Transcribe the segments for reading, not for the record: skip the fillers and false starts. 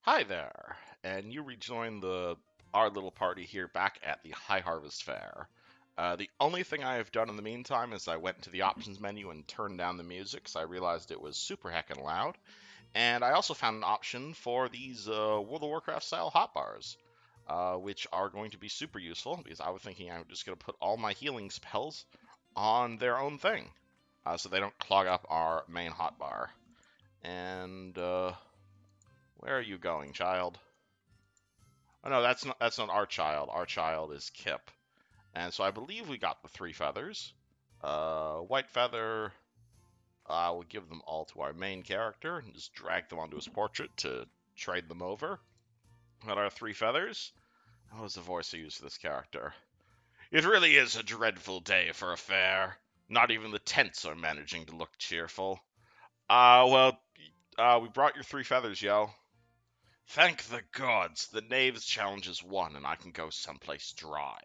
Hi there, and you rejoined our little party here back at the High Harvest Fair. The only thing I have done in the meantime is I went into the options menu and turned down the music because I realized it was super heckin' loud. And I also found an option for these World of Warcraft style hotbars, which are going to be super useful because I was thinking I'm just going to put all my healing spells on their own thing so they don't clog up our main hotbar. And where are you going, child? Oh no, that's not our child. Our child is Kip. And so I believe we got the three feathers. White feather. We'll give them all to our main character and just drag them onto his portrait to trade them over. Got our three feathers. What was the voice I used for this character? It really is a dreadful day for a fair. Not even the tents are managing to look cheerful. We brought your three feathers, yo. Thank the gods, the knave's challenge is won and I can go someplace dry.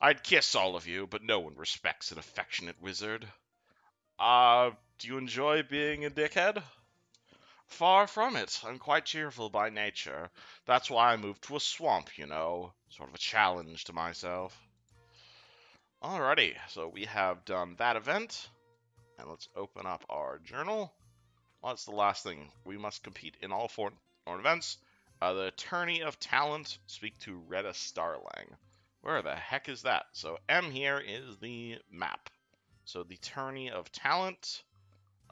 I'd kiss all of you, but no one respects an affectionate wizard. Do you enjoy being a dickhead? Far from it. I'm quite cheerful by nature. That's why I moved to a swamp, you know. Sort of a challenge to myself. Alrighty, so we have done that event. And let's open up our journal. Well, that's the last thing. We must compete in all four events. The Tourney of Talent. Speak to Retta Starling. Where the heck is that? So M here is the map. So the Tourney of Talent.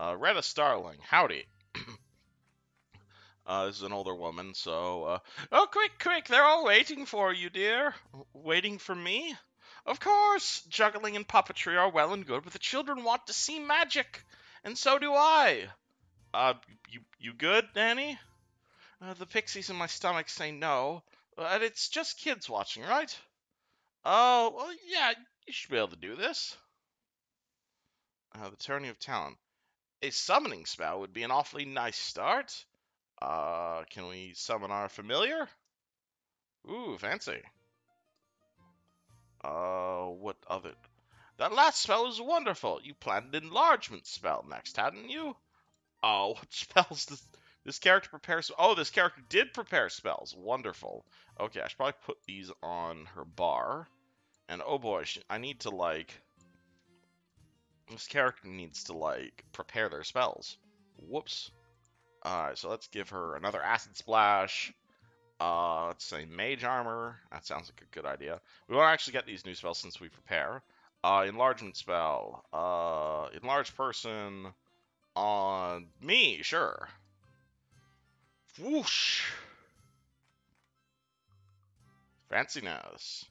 Retta Starling. Howdy. This is an older woman, so, oh, quick, quick, they're all waiting for you, dear. Waiting for me? Of course, juggling and puppetry are well and good, but the children want to see magic, and so do I. You good, Nanny? The pixies in my stomach say no, but it's just kids watching, right? Oh, well, yeah, you should be able to do this. The Tourney of Talent. A summoning spell would be an awfully nice start. Can we summon our familiar? Ooh, fancy. What other? That last spell was wonderful. You planned an enlargement spell next, hadn't you? Oh, what spells does this character prepare? Oh, this character did prepare spells. Wonderful. Okay, I should probably put these on her bar. And oh boy, I need to like. This character needs to like prepare their spells. Whoops. Alright, so let's give her another acid splash. Let's say mage armor. That sounds like a good idea. We want to actually get these new spells since we prepare. Enlargement spell. Enlarge person on me, sure. Whoosh. Fanciness.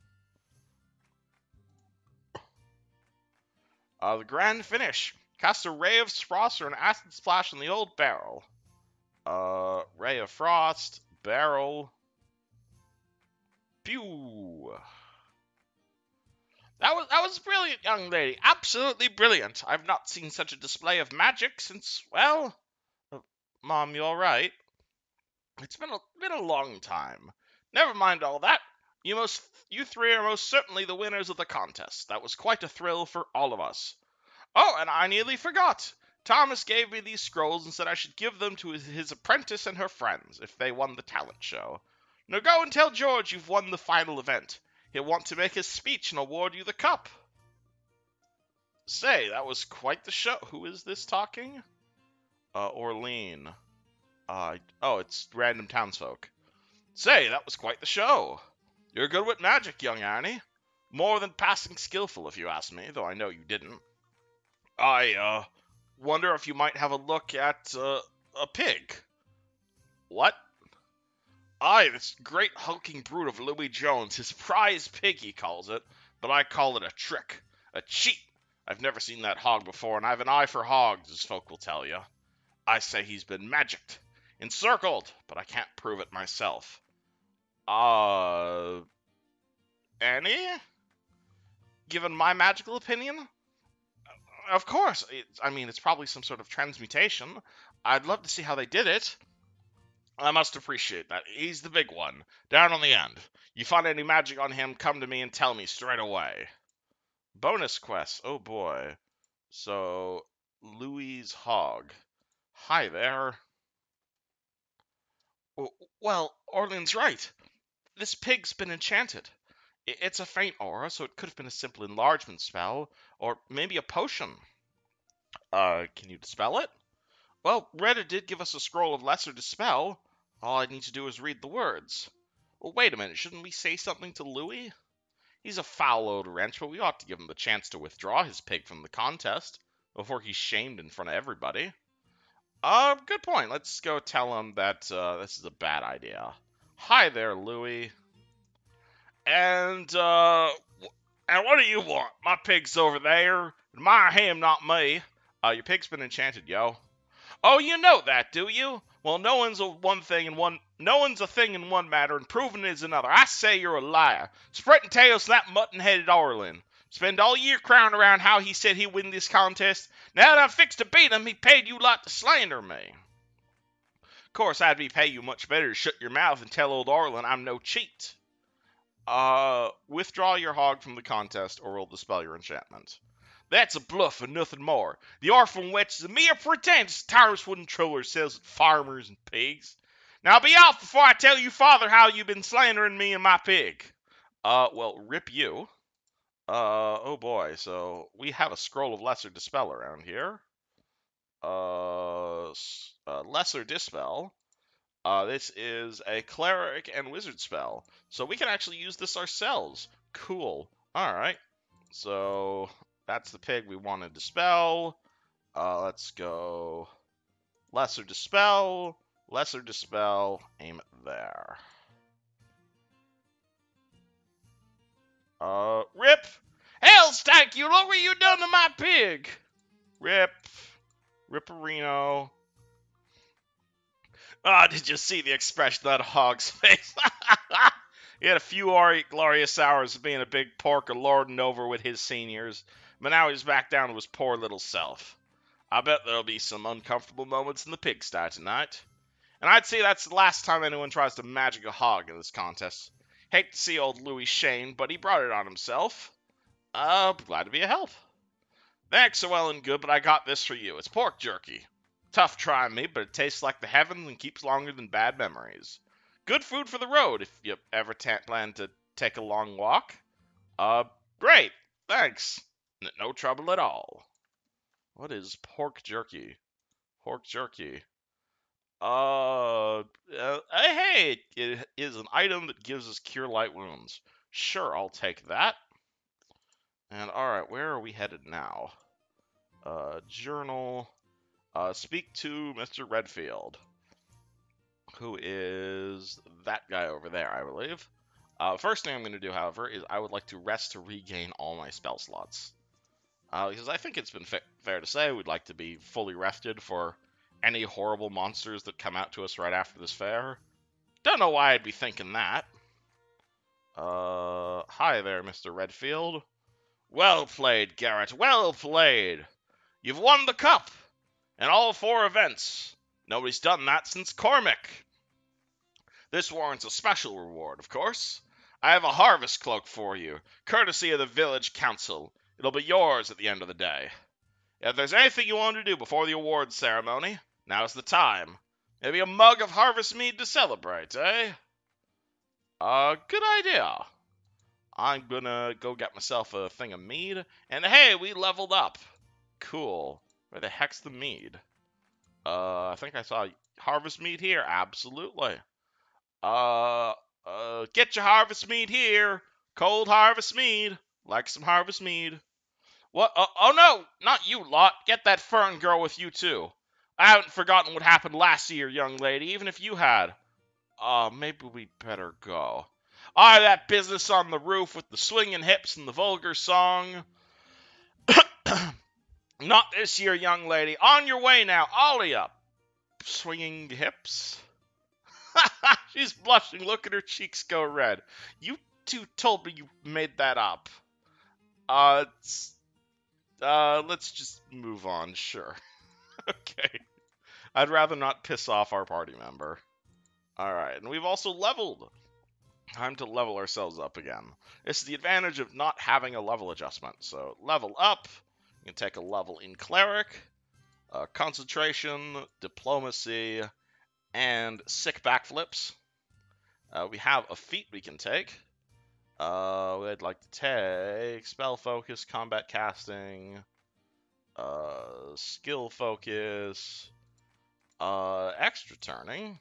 The grand finish. Cast a ray of frost or an acid splash on the old barrel. Ray of frost. Barrel. Pew. That was brilliant, young lady. Absolutely brilliant. I've not seen such a display of magic since, well, Mom, you all right? It's been a long time. Never mind all that. You three are most certainly the winners of the contest. That was quite a thrill for all of us. Oh, and I nearly forgot. Thomas gave me these scrolls and said I should give them to his apprentice and her friends if they won the talent show. Now go and tell George you've won the final event. He'll want to make his speech and award you the cup. Say, that was quite the show. Who is this talking? Orlean. Oh, it's random townsfolk. Say, that was quite the show. You're good with magic, young Annie. More than passing skillful, if you ask me, though I know you didn't. I wonder if you might have a look at, a pig. What? Aye, this great hulking brute of Louis Jones, his prize pig, he calls it, but I call it a trick. A cheat. I've never seen that hog before, and I've an eye for hogs, as folk will tell you. I say he's been magicked, encircled, but I can't prove it myself. Annie? Given my magical opinion? Of course. It's probably some sort of transmutation. I'd love to see how they did it. I must appreciate that. He's the big one. Down on the end. You find any magic on him, come to me and tell me straight away. Bonus quest. Oh boy. So, Louis Hogg. Hi there. Well, Orlean's right. This pig's been enchanted. It's a faint aura, so it could have been a simple enlargement spell, or maybe a potion. Can you dispel it? Well, Retta did give us a scroll of lesser dispel. All I need to do is read the words. Well, wait a minute, shouldn't we say something to Louis? He's a foul old wretch, but we ought to give him the chance to withdraw his pig from the contest before he's shamed in front of everybody. Good point. Let's go tell him that this is a bad idea. Hi there, Louis. And what do you want? My pig's over there. Admire him, not me. Your pig's been enchanted, yo. Oh, you know that, do you? Well, no one's a thing in one matter, and proving it is another. I say you're a liar. Spreading tales to that mutton-headed Orlean. Spend all year crowing around how he said he'd win this contest. Now that I'm fixed to beat him, he paid you lot to slander me. Of course, I'd be pay you much better to shut your mouth and tell old Orlean I'm no cheat. Withdraw your hog from the contest, or we'll dispel your enchantment. That's a bluff and nothing more. The orphan wench is a mere pretense. Tyrus wouldn't trouble herself with farmers and pigs. Now be off before I tell you father how you've been slandering me and my pig. Well, rip you. Oh boy, so we have a scroll of lesser dispel around here. Lesser dispel. This is a cleric and wizard spell, so we can actually use this ourselves. Cool. Alright, so that's the pig we want to dispel. Let's go lesser dispel, aim it there. Rip! Hell, Stank, you look what you done to my pig! Ripperino. Did you see the expression on that hog's face? He had a few glorious hours of being a big porker lording over with his seniors, but now he's back down to his poor little self. I bet there'll be some uncomfortable moments in the pigsty tonight. And I'd say that's the last time anyone tries to magic a hog in this contest. Hate to see old Louis shamed, but he brought it on himself. Glad to be a help. Thanks are well and good, but I got this for you. It's pork jerky. Tough trying me, but it tastes like the heavens and keeps longer than bad memories. Good food for the road if you ever plan to take a long walk. Great. Thanks. No trouble at all. What is pork jerky? Pork jerky. Hey, it is an item that gives us cure light wounds. Sure, I'll take that. And alright, where are we headed now? Journal. Speak to Mr. Redfield, who is that guy over there, I believe. First thing I'm going to do, however, is I would like to rest to regain all my spell slots. Because I think it's been fair to say we'd like to be fully rested for any horrible monsters that come out to us right after this fair. Don't know why I'd be thinking that. Hi there, Mr. Redfield. Well played, Garrett, well played. You've won the cup! In all 4 events. Nobody's done that since Cormac. This warrants a special reward, of course. I have a harvest cloak for you, courtesy of the village council. It'll be yours at the end of the day. If there's anything you want to do before the awards ceremony, now's the time. Maybe a mug of harvest mead to celebrate, eh? Good idea. I'm gonna go get myself a thing of mead, and hey, we leveled up. Cool. Where the heck's the mead? I think I saw harvest mead here. Absolutely. Get your harvest mead here. Cold harvest mead. Like some harvest mead. What? Oh no, not you lot. Get that Fern girl with you too. I haven't forgotten what happened last year, young lady, even if you had. Maybe we better go. That business on the roof with the swinging hips and the vulgar song. Not this year, young lady. On your way now. Ollie up. Swinging hips. She's blushing. Look at her cheeks go red. You two told me you made that up. Let's just move on. Sure. Okay. I'd rather not piss off our party member. Alright, and we've also leveled. Time to level ourselves up again. This is the advantage of not having a level adjustment. So, level up. You can take a level in Cleric, Concentration, Diplomacy, and sick backflips. We have a feat we can take. We'd like to take spell focus, combat casting, skill focus, extra turning.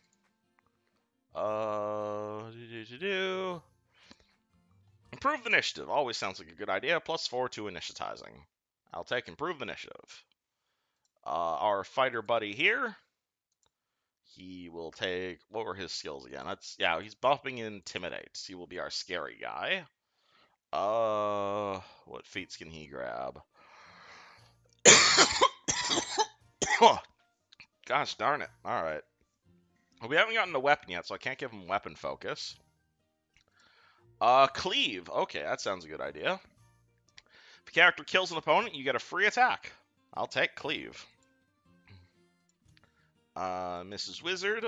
Improved initiative always sounds like a good idea. +4 to initiatizing. I'll take improved initiative. Our fighter buddy here, he will take, what were his skills again? He's buffing intimidate. He will be our scary guy. What feats can he grab? Gosh darn it. Alright. We haven't gotten a weapon yet, so I can't give him weapon focus. Cleave. Okay, that sounds a good idea. If a character kills an opponent, you get a free attack. I'll take Cleave. Mrs. Wizard.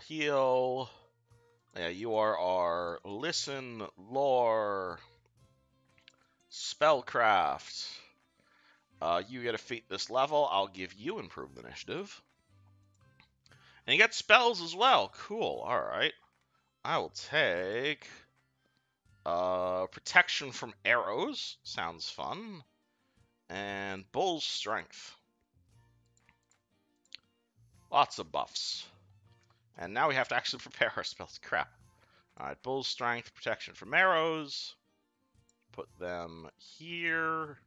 Heal. Yeah, you are our Listen, Lore, Spellcraft. You get a feat this level. I'll give you improved initiative. And you get spells as well. Cool. Alright. I will take Protection from Arrows. Sounds fun. And Bull's Strength. Lots of buffs. And now we have to actually prepare our spells. Crap. Alright, Bull's Strength, Protection from Arrows. Put them here.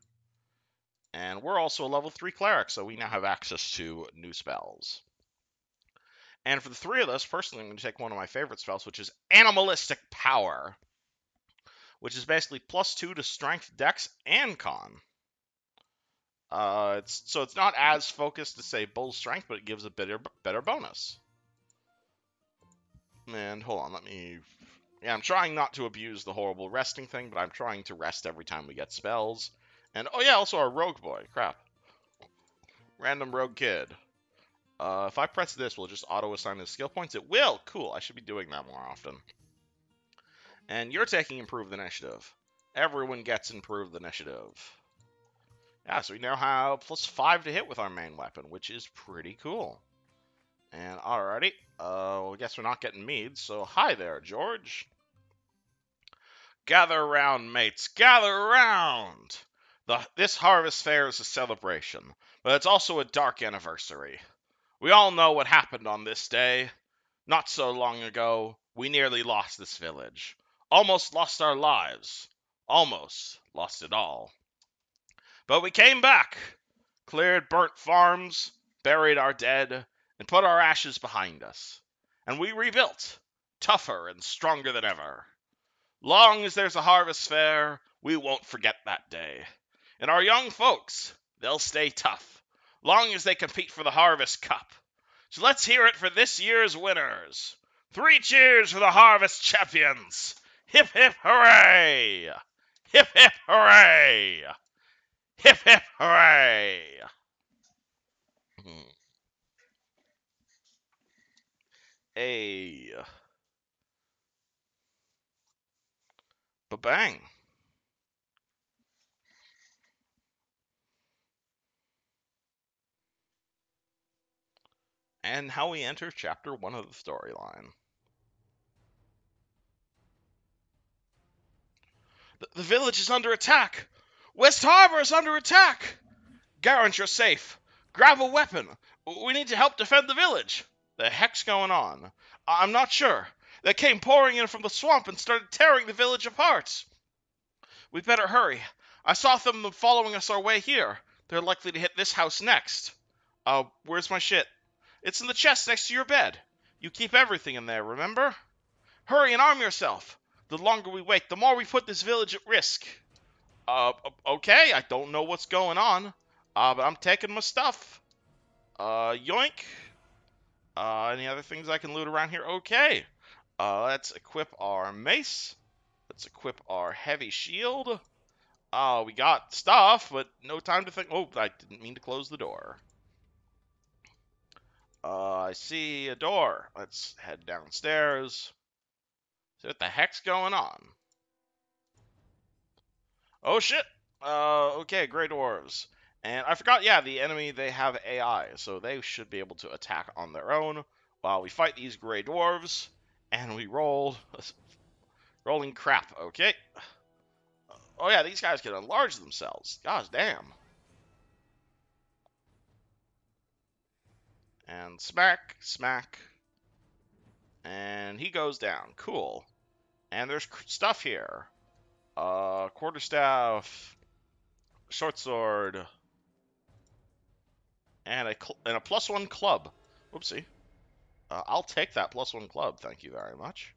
And we're also a level 3 cleric, so we now have access to new spells. And for the three of us, personally, I'm going to take one of my favorite spells, which is Animalistic Power, which is basically +2 to Strength, Dex, and Con. It's not as focused to say Bull's Strength, but it gives a better bonus. And hold on, I'm trying not to abuse the horrible resting thing, but I'm trying to rest every time we get spells. And, oh yeah, also our rogue boy. Crap. Random rogue kid. If I press this, will it just auto-assign his skill points? It will! Cool, I should be doing that more often. And you're taking improved initiative. Everyone gets improved initiative. Yeah, so we now have +5 to hit with our main weapon, which is pretty cool. And alrighty, I guess we're not getting mead, so hi there, George. Gather around, mates, gather around! This harvest fair is a celebration, but it's also a dark anniversary. We all know what happened on this day. Not so long ago, we nearly lost this village. Almost lost our lives. Almost lost it all. But we came back, cleared burnt farms, buried our dead, and put our ashes behind us. And we rebuilt, tougher and stronger than ever. Long as there's a harvest fair, we won't forget that day. And our young folks, they'll stay tough, long as they compete for the Harvest Cup. So let's hear it for this year's winners. 3 cheers for the Harvest Champions! Hip hip hooray! Hip hip hooray! Hip hip hooray! Hey. Ba-bang. And how we enter Chapter 1 of the storyline. The village is under attack! West Harbor is under attack! Garrett, you're safe. Grab a weapon. We need to help defend the village. The heck's going on? I'm not sure. They came pouring in from the swamp and started tearing the village apart. We better hurry. I saw them following us our way here. They're likely to hit this house next. Where's my shit? It's in the chest next to your bed. You keep everything in there, remember? Hurry and arm yourself. The longer we wait, the more we put this village at risk. Okay, I don't know what's going on. But I'm taking my stuff. Yoink. Any other things I can loot around here? Okay. Let's equip our mace. Let's equip our heavy shield. We got stuff, but no time to think. Oh, I didn't mean to close the door. I see a door. Let's head downstairs. See what the heck's going on. Oh, shit. Okay, Grey Dwarves. And I forgot, yeah, the enemy, they have AI, so they should be able to attack on their own while we fight these gray dwarves. And we roll. Rolling crap, okay? Oh yeah, these guys can enlarge themselves. Gosh damn. And smack, smack. And he goes down. Cool. And there's stuff here. Quarterstaff, short sword, and a +1 club. Whoopsie. I'll take that +1 club, thank you very much.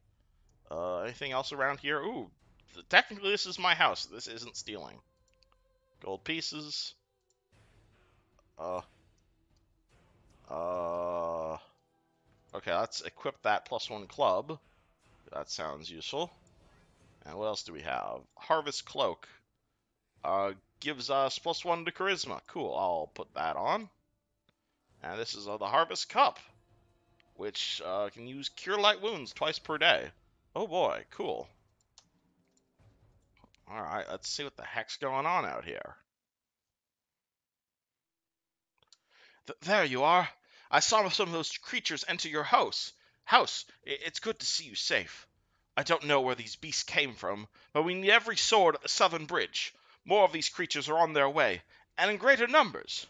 Anything else around here? Ooh, technically this is my house. This isn't stealing. Gold pieces. Okay, let's equip that +1 club. That sounds useful. And what else do we have? Harvest Cloak. Gives us +1 to Charisma. Cool, I'll put that on. And this is the Harvest Cup, which can use Cure Light Wounds twice per day. Oh boy, cool. Alright, let's see what the heck's going on out here. There you are. I saw some of those creatures enter your house. It's good to see you safe. I don't know where these beasts came from, but we need every sword at the southern bridge. More of these creatures are on their way, and in greater numbers.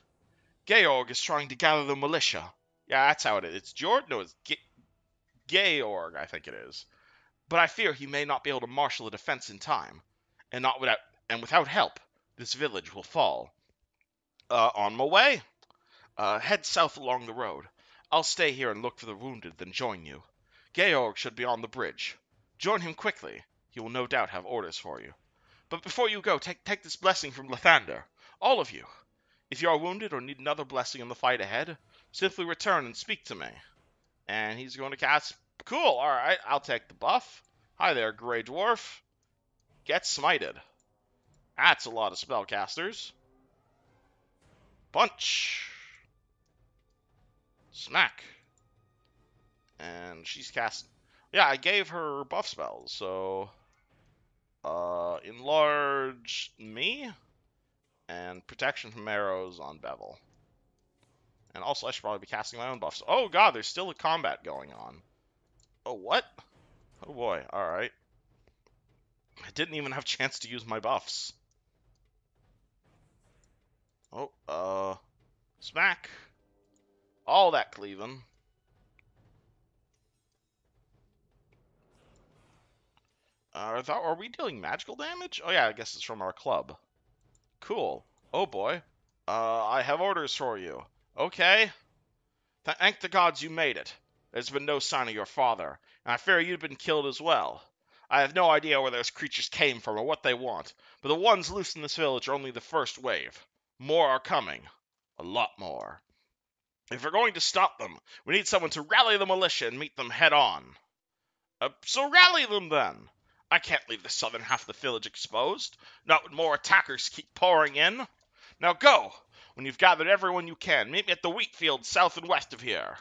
Georg is trying to gather the militia. Yeah, that's how it is. It's Georg? No, it's Georg, I think it is. But I fear he may not be able to marshal a defense in time, and without help, this village will fall. On my way. Head south along the road. I'll stay here and look for the wounded, then join you. Georg should be on the bridge. Join him quickly. He will no doubt have orders for you. But before you go, take this blessing from Lathander. All of you. If you are wounded or need another blessing in the fight ahead, simply return and speak to me. And he's going to cast... Cool, alright, I'll take the buff. Hi there, Grey Dwarf. Get smited. That's a lot of spellcasters. Punch. Smack. And she's cast... Yeah, I gave her buff spells, so... Enlarge me, and protection from arrows on Bevel. And also, I should probably be casting my own buffs. Oh god, there's still a combat going on. Oh, what? Oh boy, alright. I didn't even have a chance to use my buffs. Oh, smack. All that cleaving. Are we dealing magical damage? Oh yeah, I guess it's from our club. Cool. Oh boy. I have orders for you. Okay. Thank the gods you made it. There's been no sign of your father, and I fear you've been killed as well. I have no idea where those creatures came from or what they want, but the ones loose in this village are only the first wave. More are coming. A lot more. If we're going to stop them, we need someone to rally the militia and meet them head on. So rally them then. I can't leave the southern half of the village exposed, not when more attackers keep pouring in. Now go! When you've gathered everyone you can, meet me at the wheat field south and west of here.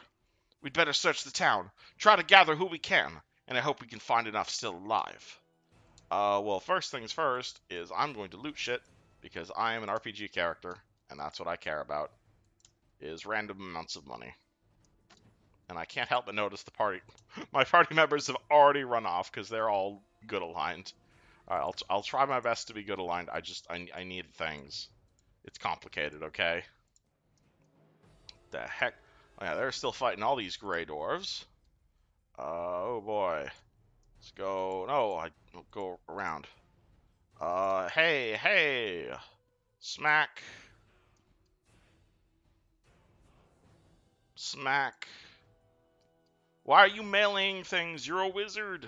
We'd better search the town, try to gather who we can, and I hope we can find enough still alive. Well, first things first is I'm going to loot shit, because I am an RPG character, and that's what I care about, is random amounts of money. And I can't help but notice my party members have already run off, because they're all good aligned. Alright, I'll try my best to be good aligned, I need things. It's complicated, okay? The heck? Oh yeah, they're still fighting all these gray dwarves. Oh boy. Let's go. No, I don't go around. Hey. Smack. Smack. Why are you meleeing things? You're a wizard.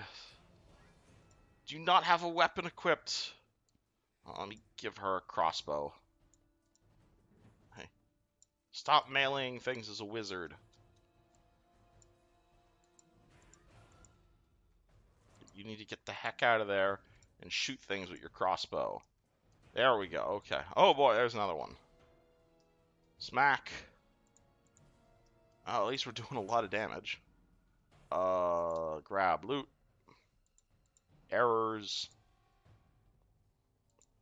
Do you not have a weapon equipped? Let me give her a crossbow. Hey. Stop meleeing things as a wizard. You need to get the heck out of there and shoot things with your crossbow. There we go. Okay. Oh boy, there's another one. Smack. Oh, at least we're doing a lot of damage. Grab loot. Errors.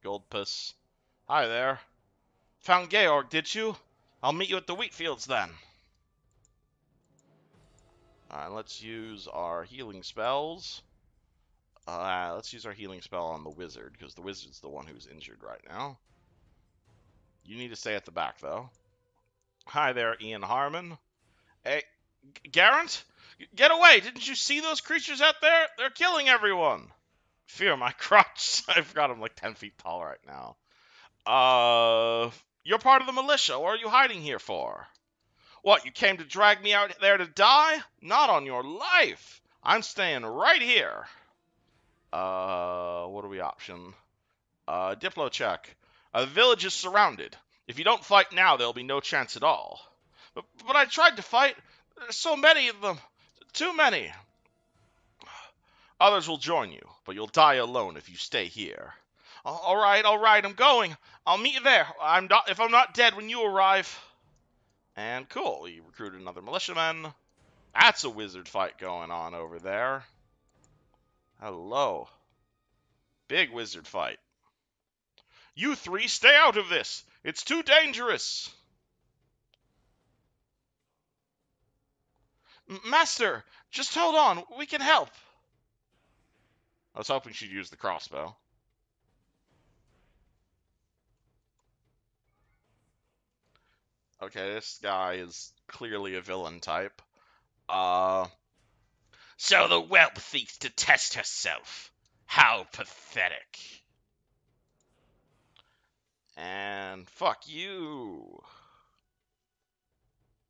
Gold puss. Hi there. Found Georg, did you? I'll meet you at the wheat fields then. Alright, let's use our healing spells. Let's use our healing spell on the wizard, because the wizard's the one who's injured right now. You need to stay at the back, though. Hi there, Ian Harmon. Hey, Garant? Get away! Didn't you see those creatures out there? They're killing everyone! Fear my crotch. I've got him like 10 feet tall right now. You're part of the militia. What are you hiding here for? What, you came to drag me out there to die? Not on your life. I'm staying right here. What are we option? Diplo check. The village is surrounded. If you don't fight now, there'll be no chance at all. But I tried to fight. There's so many of them. Too many. Others will join you, but you'll die alone if you stay here. All right, I'm going. I'll meet you there. If I'm not dead when you arrive. And cool, you recruited another militiaman. That's a wizard fight going on over there. Hello. Big wizard fight. You three stay out of this. It's too dangerous. Master, just hold on. We can help. I was hoping she'd use the crossbow. Okay, this guy is clearly a villain type. So the whelp seeks to test herself. How pathetic. And fuck you.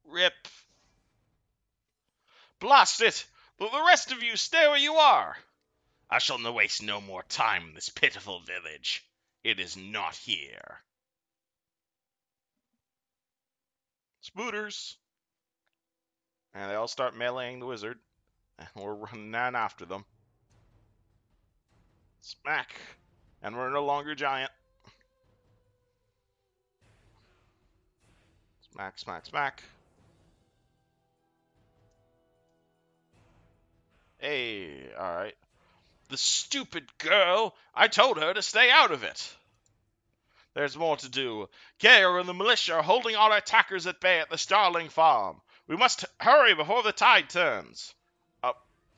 Rip. Blast it! But the rest of you stay where you are. I shall waste no more time in this pitiful village. It is not here. Spooters. And they all start meleeing the wizard. And we're running after them. Smack. And we're no longer giant. Smack, smack, smack. Hey, alright. The stupid girl! I told her to stay out of it! There's more to do. Gale and the militia are holding our attackers at bay at the Starling Farm. We must hurry before the tide turns.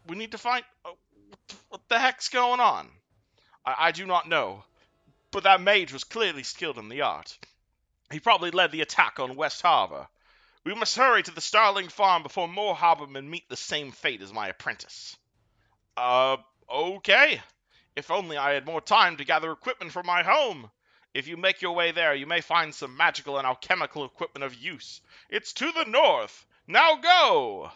We need to find... what the heck's going on? I do not know. But that mage was clearly skilled in the art. He probably led the attack on West Harbor. We must hurry to the Starling Farm before more harbormen meet the same fate as my apprentice. Okay. If only I had more time to gather equipment for my home. If you make your way there, you may find some magical and alchemical equipment of use. It's to the north. Now go!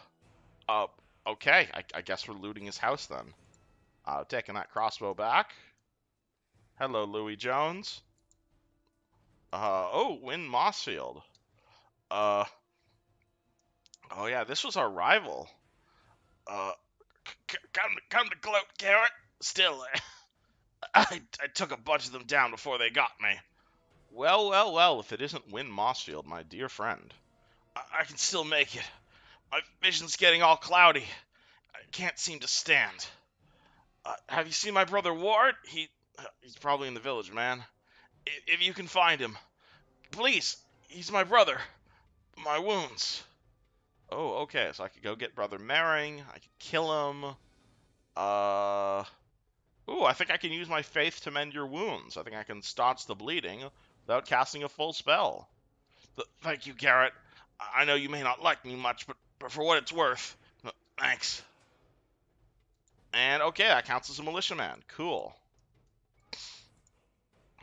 Okay. I guess we're looting his house then. Taking that crossbow back. Hello, Louis Jones. Wynn Mossfield. Oh yeah, this was our rival. Come to gloat, Garrett. Still, I took a bunch of them down before they got me. Well, if it isn't Wynn Mossfield, my dear friend. I can still make it. My vision's getting all cloudy. I can't seem to stand. Have you seen my brother Ward? He's probably in the village, man. If you can find him. Please, he's my brother. My wounds. Oh, okay, so I could go get Brother Mering. I could kill him. Ooh, I think I can use my faith to mend your wounds. I think I can staunch the bleeding without casting a full spell. Thank you, Garrett. I know you may not like me much, but for what it's worth, thanks. And okay, that counts as a militiaman. Cool.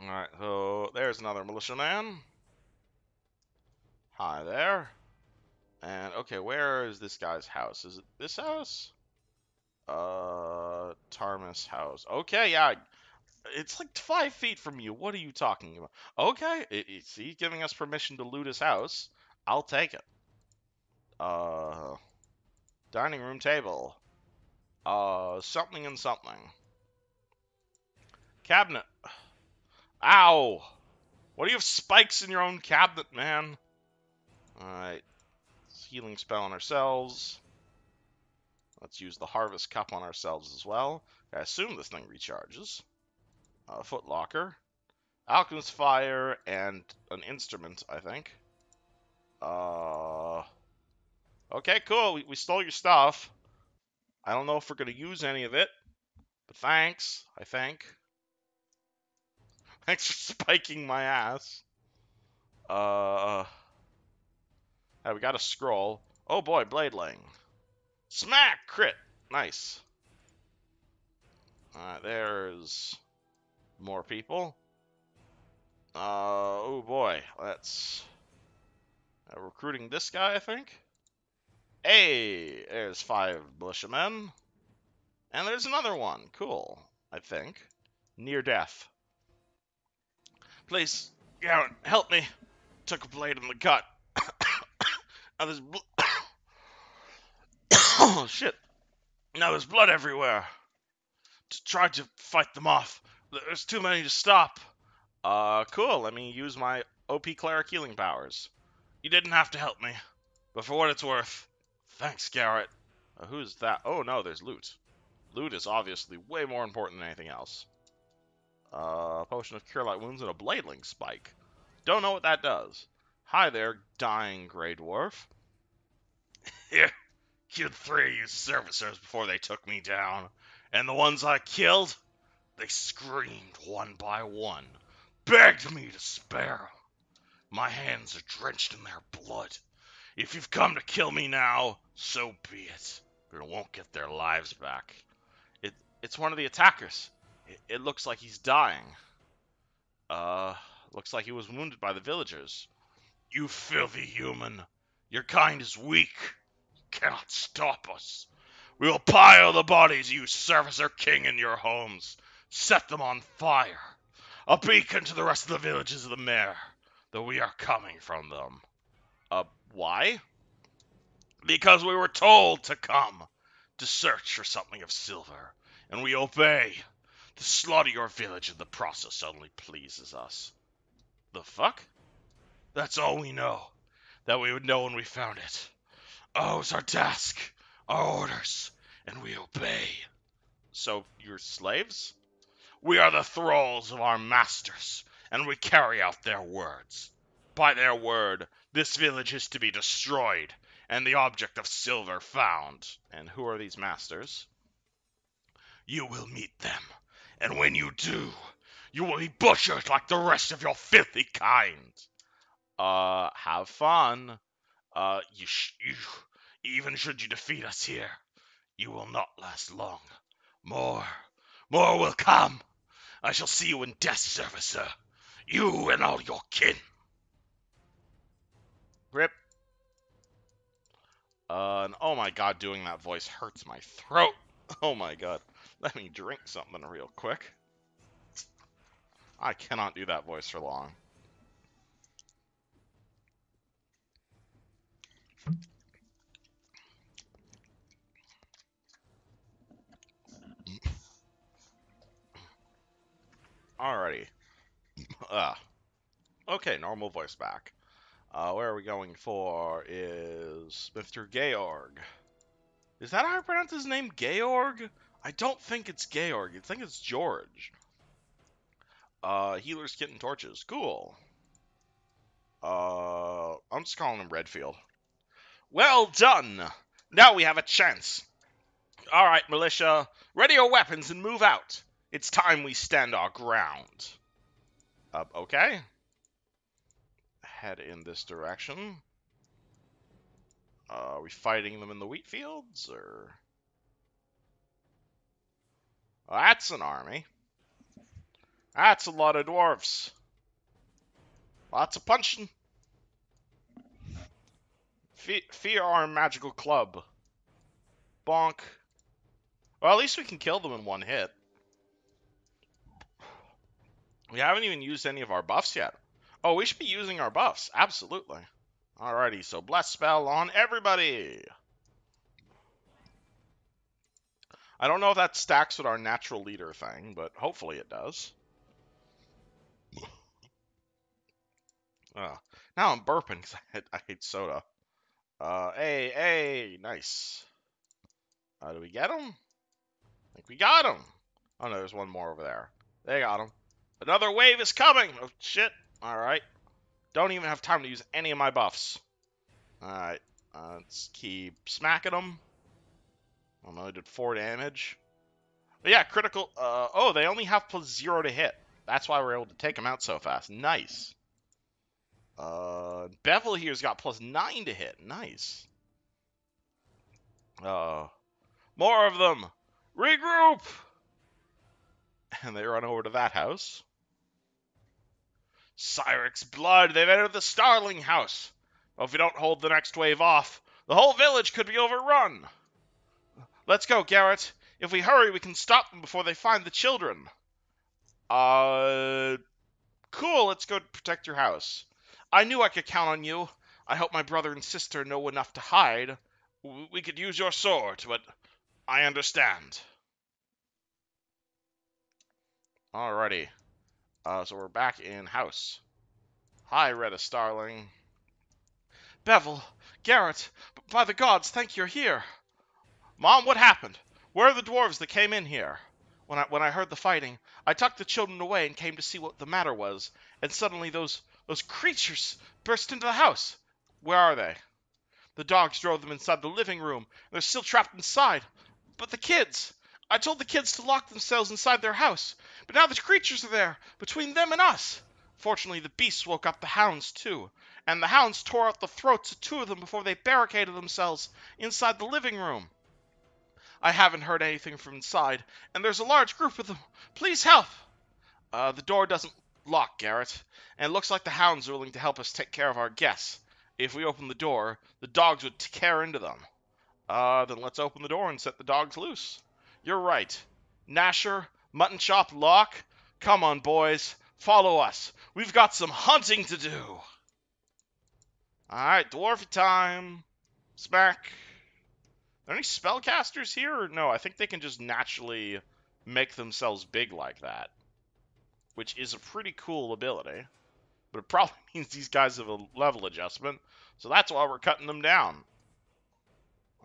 Alright, so there's another militiaman. Hi there. And okay, where is this guy's house? Is it this house? Tarmus house. Okay, yeah. It's like 5 feet from you. What are you talking about? Okay, is he giving us permission to loot his house? I'll take it. Dining room table. Something and something. Cabinet. Ow! What do you have spikes in your own cabinet, man? Alright. Healing spell on ourselves. Let's use the Harvest Cup on ourselves as well. I assume this thing recharges. Foot Locker. Alchemist Fire and an instrument, I think. Okay, cool. We stole your stuff. I don't know if we're gonna use any of it, but thanks, I think. Thanks for spiking my ass. Hey, we got a scroll. Oh boy, Bladeling. Smack! Crit! Nice. Alright, there's more people. Oh boy, let's... recruiting this guy, I think. Hey, there's 5 militiamen. And there's another one. Cool, I think. Near death. Please, Garrett, help me. Took a blade in the gut. Now there's oh shit. Now there's blood everywhere. Tried to fight them off. There's too many to stop. Cool. Let me use my OP cleric healing powers. You didn't have to help me, but for what it's worth, thanks, Garrett. Who's that? Oh no, there's loot. Loot is obviously way more important than anything else. Potion of Cure Light Wounds and a Bladeling Spike. Don't know what that does. Hi there, dying Grey Dwarf. Here, killed 3 of you servicers before they took me down. And the ones I killed, they screamed one by one, begged me to spare them. My hands are drenched in their blood. If you've come to kill me now, so be it. But it won't get their lives back. It's one of the attackers. It looks like he's dying. Looks like he was wounded by the villagers. You filthy human. Your kind is weak. Cannot stop us. We will pile the bodies you servicer king in your homes. Set them on fire. A beacon to the rest of the villages of the Mare that we are coming from them. Why? Because we were told to come to search for something of silver, and we obey. To slaughter your village in the process only pleases us. The fuck? That's all we know. That we would know when we found it. Oh, it's our task, our orders, and we obey. So, you're slaves? We are the thralls of our masters, and we carry out their words. By their word, this village is to be destroyed, and the object of silver found. And who are these masters? You will meet them, and when you do, you will be butchered like the rest of your filthy kind. Have fun. Even should you defeat us here, you will not last long. More will come. I shall see you in death, servicer. You and all your kin. Rip. And oh my god, doing that voice hurts my throat. Oh my god. Let me drink something real quick. I cannot do that voice for long. Alrighty. Okay, normal voice back. Where are we going for is Mr. Georg. Is that how I pronounce his name, Georg? I don't think it's Georg. I think it's George. Healer's Kit and Torches. Cool. I'm just calling him Redfield. Well done! Now we have a chance. Alright, militia. Ready your weapons and move out. It's time we stand our ground. Okay. Head in this direction. Are we fighting them in the wheat fields, or... Oh, that's an army. That's a lot of dwarves. Lots of punching. Fear our magical club. Bonk. Well, at least we can kill them in one hit. We haven't even used any of our buffs yet. Oh, we should be using our buffs. Absolutely. Alrighty, so bless spell on everybody. I don't know if that stacks with our natural leader thing, but hopefully it does. Now I'm burping because I hate soda. Hey, nice. Do we get him? I think we got him. Oh no, there's one more over there. They got him. Another wave is coming! Oh, shit. Alright. Don't even have time to use any of my buffs. Alright. Let's keep smacking them. I only did 4 damage. But yeah, critical. Oh, they only have +0 to hit. That's why we're able to take them out so fast. Nice. Bevel here's got +9 to hit. Nice. More of them. Regroup! And they run over to that house. Cyric's blood. They've entered the Starling house. Well, if we don't hold the next wave off, the whole village could be overrun. Let's go, Garrett. If we hurry, we can stop them before they find the children. Cool. Let's go protect your house. I knew I could count on you. I hope my brother and sister know enough to hide. We could use your sword, but I understand. Alrighty. So we're back in house. Hi, Retta Starling. Bevel, Garrett, by the gods, thank you're here. Mom, what happened? Where are the dwarves that came in here? When I heard the fighting, I tucked the children away and came to see what the matter was, and suddenly those creatures burst into the house. Where are they? The dogs drove them inside the living room. They're still trapped inside. But the kids! I told the kids to lock themselves inside their house, but now the creatures are there, between them and us. Fortunately, the beasts woke up the hounds, too, and the hounds tore out the throats of 2 of them before they barricaded themselves inside the living room. I haven't heard anything from inside, and there's a large group of them. Please help! The door doesn't lock, Garrett, and it looks like the hounds are willing to help us take care of our guests. If we open the door, the dogs would tear into them. Then let's open the door and set the dogs loose. You're right. Gnasher, Mutton Chop, Locke, come on, boys. Follow us. We've got some hunting to do. Alright, dwarfy time. Smack. Are there any spellcasters here? Or no, I think they can just naturally make themselves big like that. Which is a pretty cool ability. But it probably means these guys have a level adjustment. So that's why we're cutting them down.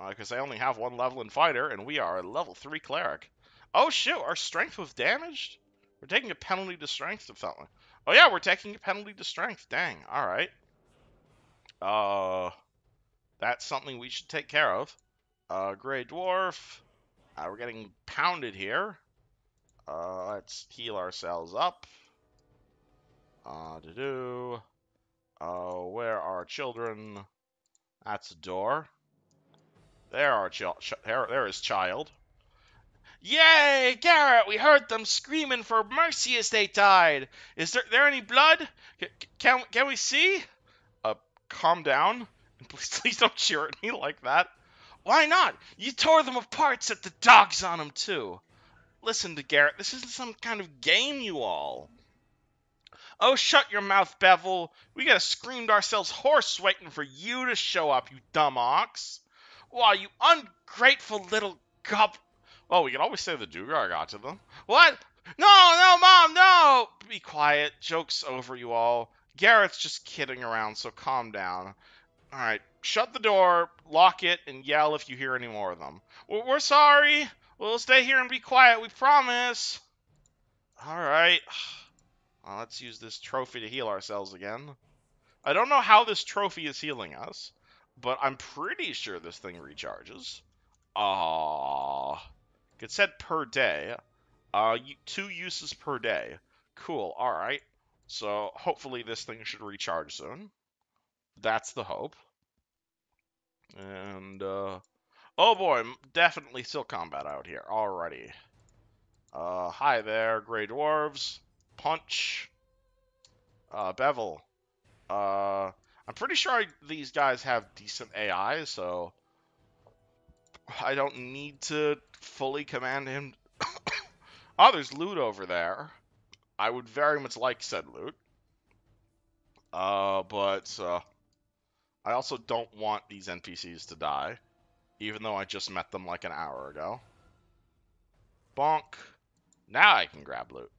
Because they only have 1 level in fighter, and we are a level 3 cleric. Oh shit, our strength was damaged? We're taking a penalty to strength to something. Oh yeah, we're taking a penalty to strength. Dang, alright. That's something we should take care of. Grey Dwarf. We're getting pounded here. Let's heal ourselves up. Where are children? That's a door. There is child. Yay, Garrett! We heard them screaming for mercy as they died. Is there any blood? Can we see? Calm down. Please don't cheer at me like that. Why not? You tore them apart, set the dogs on them too. Listen to Garrett. This isn't some kind of game, you all. Oh, shut your mouth, Bevel. We gotta screamed ourselves hoarse waiting for you to show up, you dumb ox. Why, you ungrateful little gob... Oh, we can always say the Duergar got to them. What? No, Mom, no! Be quiet. Joke's over, you all. Garrett's just kidding around, so calm down. Alright, shut the door, lock it, and yell if you hear any more of them. We're sorry. We'll stay here and be quiet, we promise. Alright. Let's use this trophy to heal ourselves again. I don't know how this trophy is healing us, but I'm pretty sure this thing recharges. It said per day. 2 uses per day. Cool, alright. So, hopefully this thing should recharge soon. That's the hope. And, oh boy, definitely still combat out here. Alrighty. Hi there, Grey Dwarves. Punch. Bevel. I'm pretty sure these guys have decent AI, so I don't need to fully command him. Oh, there's loot over there. I would very much like said loot. But I also don't want these NPCs to die, even though I just met them like an hour ago. Bonk. Now I can grab loot.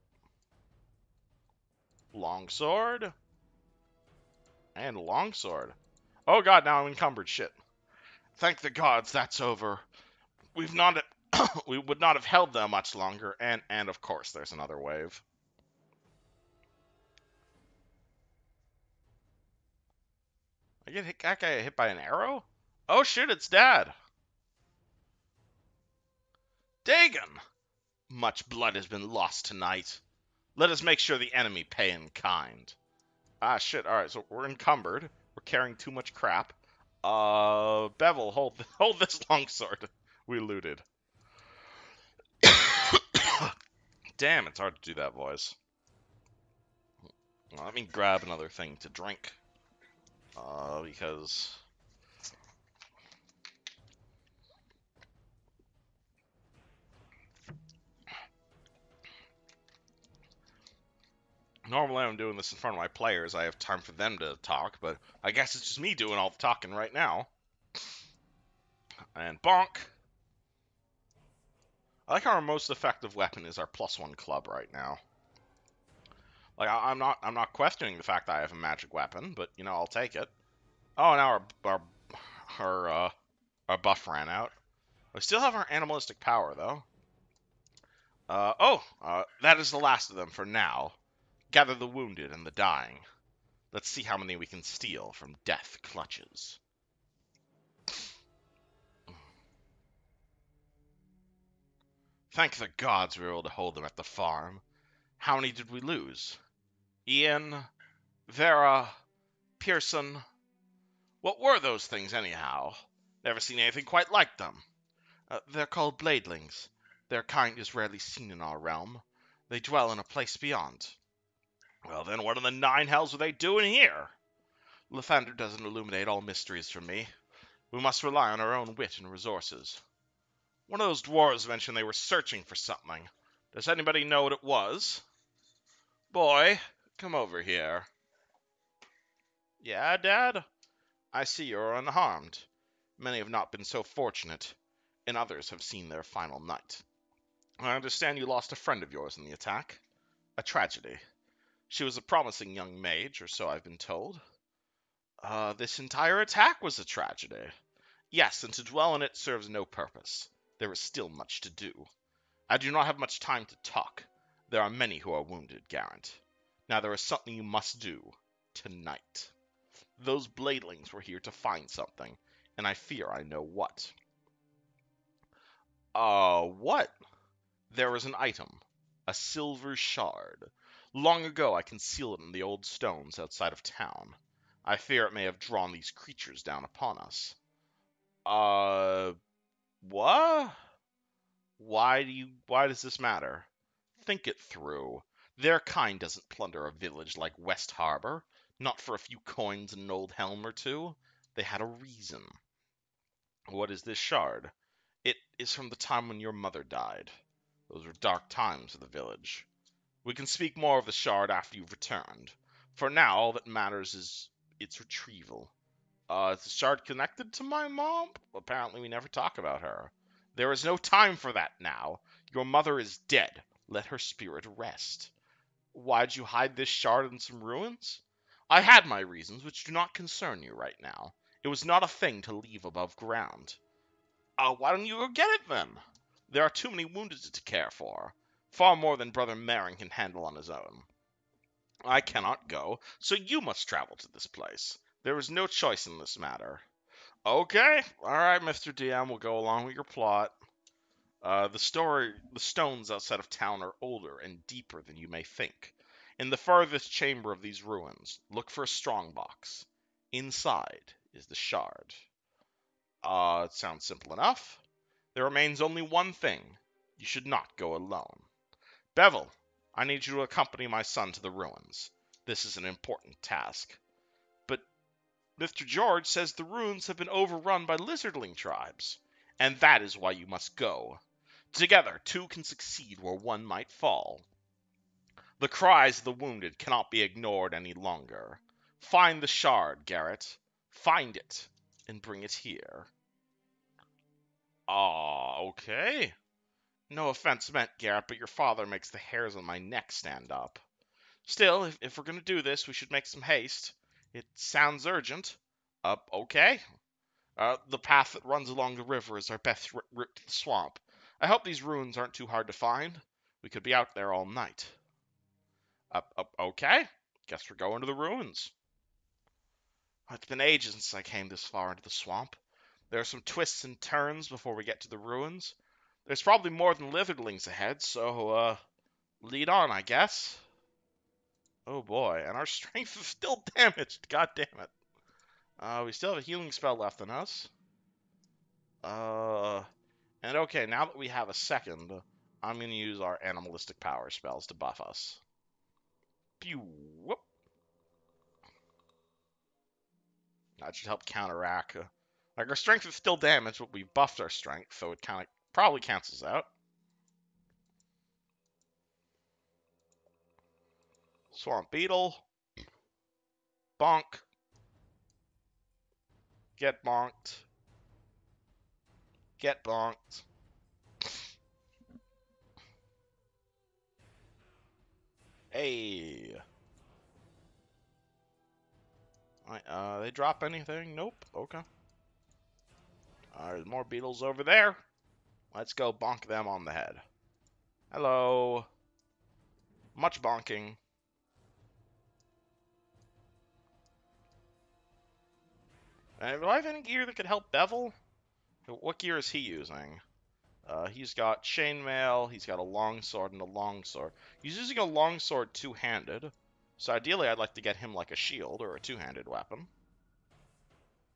Longsword. And longsword. Oh god, now I'm encumbered. Shit. Thank the gods, that's over. We would not have held them much longer, and of course there's another wave. I got hit by an arrow? Oh shit, it's Dad. Dagon! Much blood has been lost tonight. Let us make sure the enemy pay in kind. Ah, shit. All right, so we're encumbered. We're carrying too much crap. Bevel, hold this longsword. We looted. Damn, it's hard to do that voice. Well, let me grab another thing to drink. Because normally I'm doing this in front of my players. I have time for them to talk, but I guess it's just me doing all the talking right now. And bonk. I like how our most effective weapon is our +1 club right now. Like I'm not questioning the fact that I have a magic weapon, but you know I'll take it. Oh, now our buff ran out. We still have our animalistic power though. That is the last of them for now. Gather the wounded and the dying. Let's see how many we can steal from death clutches. Thank the gods we were able to hold them at the farm. How many did we lose? Ian, Vera, Pearson. What were those things anyhow? Never seen anything quite like them. They're called bladelings. Their kind is rarely seen in our realm. They dwell in a place beyond. Well then, what in the nine hells are they doing here? Lathander doesn't illuminate all mysteries for me. We must rely on our own wit and resources. One of those dwarves mentioned they were searching for something. Does anybody know what it was? Boy, come over here. Yeah, Dad? I see you're unharmed. Many have not been so fortunate, and others have seen their final night. I understand you lost a friend of yours in the attack. A tragedy. She was a promising young mage, or so I've been told. This entire attack was a tragedy. Yes, and to dwell on it serves no purpose. There is still much to do. I do not have much time to talk. There are many who are wounded, Garrett. Now there is something you must do. Tonight. Those bladelings were here to find something, and I fear I know what. What? There is an item. A silver shard. Long ago I concealed it in the old stones outside of town. I fear it may have drawn these creatures down upon us. What? Why does this matter? Think it through. Their kind doesn't plunder a village like West Harbor, not for a few coins and an old helm or two. They had a reason. What is this shard? It is from the time when your mother died. Those were dark times for the village. We can speak more of the shard after you've returned. For now, all that matters is its retrieval. Is the shard connected to my mom? Apparently we never talk about her. There is no time for that now. Your mother is dead. Let her spirit rest. Why'd you hide this shard in some ruins? I had my reasons, which do not concern you right now. It was not a thing to leave above ground. Why don't you go get it then? There are too many wounded to care for. Far more than Brother Marin can handle on his own. I cannot go, so you must travel to this place. There is no choice in this matter. Okay, alright, Mr. DM, we'll go along with your plot. The stones outside of town are older and deeper than you may think. In the farthest chamber of these ruins, look for a strongbox. Inside is the shard. It sounds simple enough. There remains only one thing. You should not go alone. Bevel, I need you to accompany my son to the ruins. This is an important task. But Mr. George says the ruins have been overrun by lizardling tribes, and that is why you must go. Together, two can succeed where one might fall. The cries of the wounded cannot be ignored any longer. Find the shard, Garrett. Find it, and bring it here. Okay. No offense meant, Garrett, but your father makes the hairs on my neck stand up. Still, if we're gonna do this, we should make some haste. It sounds urgent. Okay. The path that runs along the river is our best route to the swamp. I hope these ruins aren't too hard to find. We could be out there all night. Okay. Guess we're going to the ruins. It's been ages since I came this far into the swamp. There are some twists and turns before we get to the ruins. There's probably more than lizardlings ahead, so, lead on, I guess. Oh boy, and our strength is still damaged. God damn it. We still have a healing spell left in us. And okay, now that we have a second, I'm going to use our animalistic power spells to buff us. Pew, whoop. That should help counteract. Like, our strength is still damaged, but we buffed our strength, so it kind of probably cancels out. Swamp Beetle. Bonk. Get bonked. Get bonked. Hey. They drop anything? Nope. Okay. There's more beetles over there. Let's go bonk them on the head. Hello. Much bonking. Do I have any gear that could help Bevel? What gear is he using? He's got chainmail, he's got a longsword and a longsword. He's using a longsword two-handed. So ideally I'd like to get him like a shield or a two-handed weapon.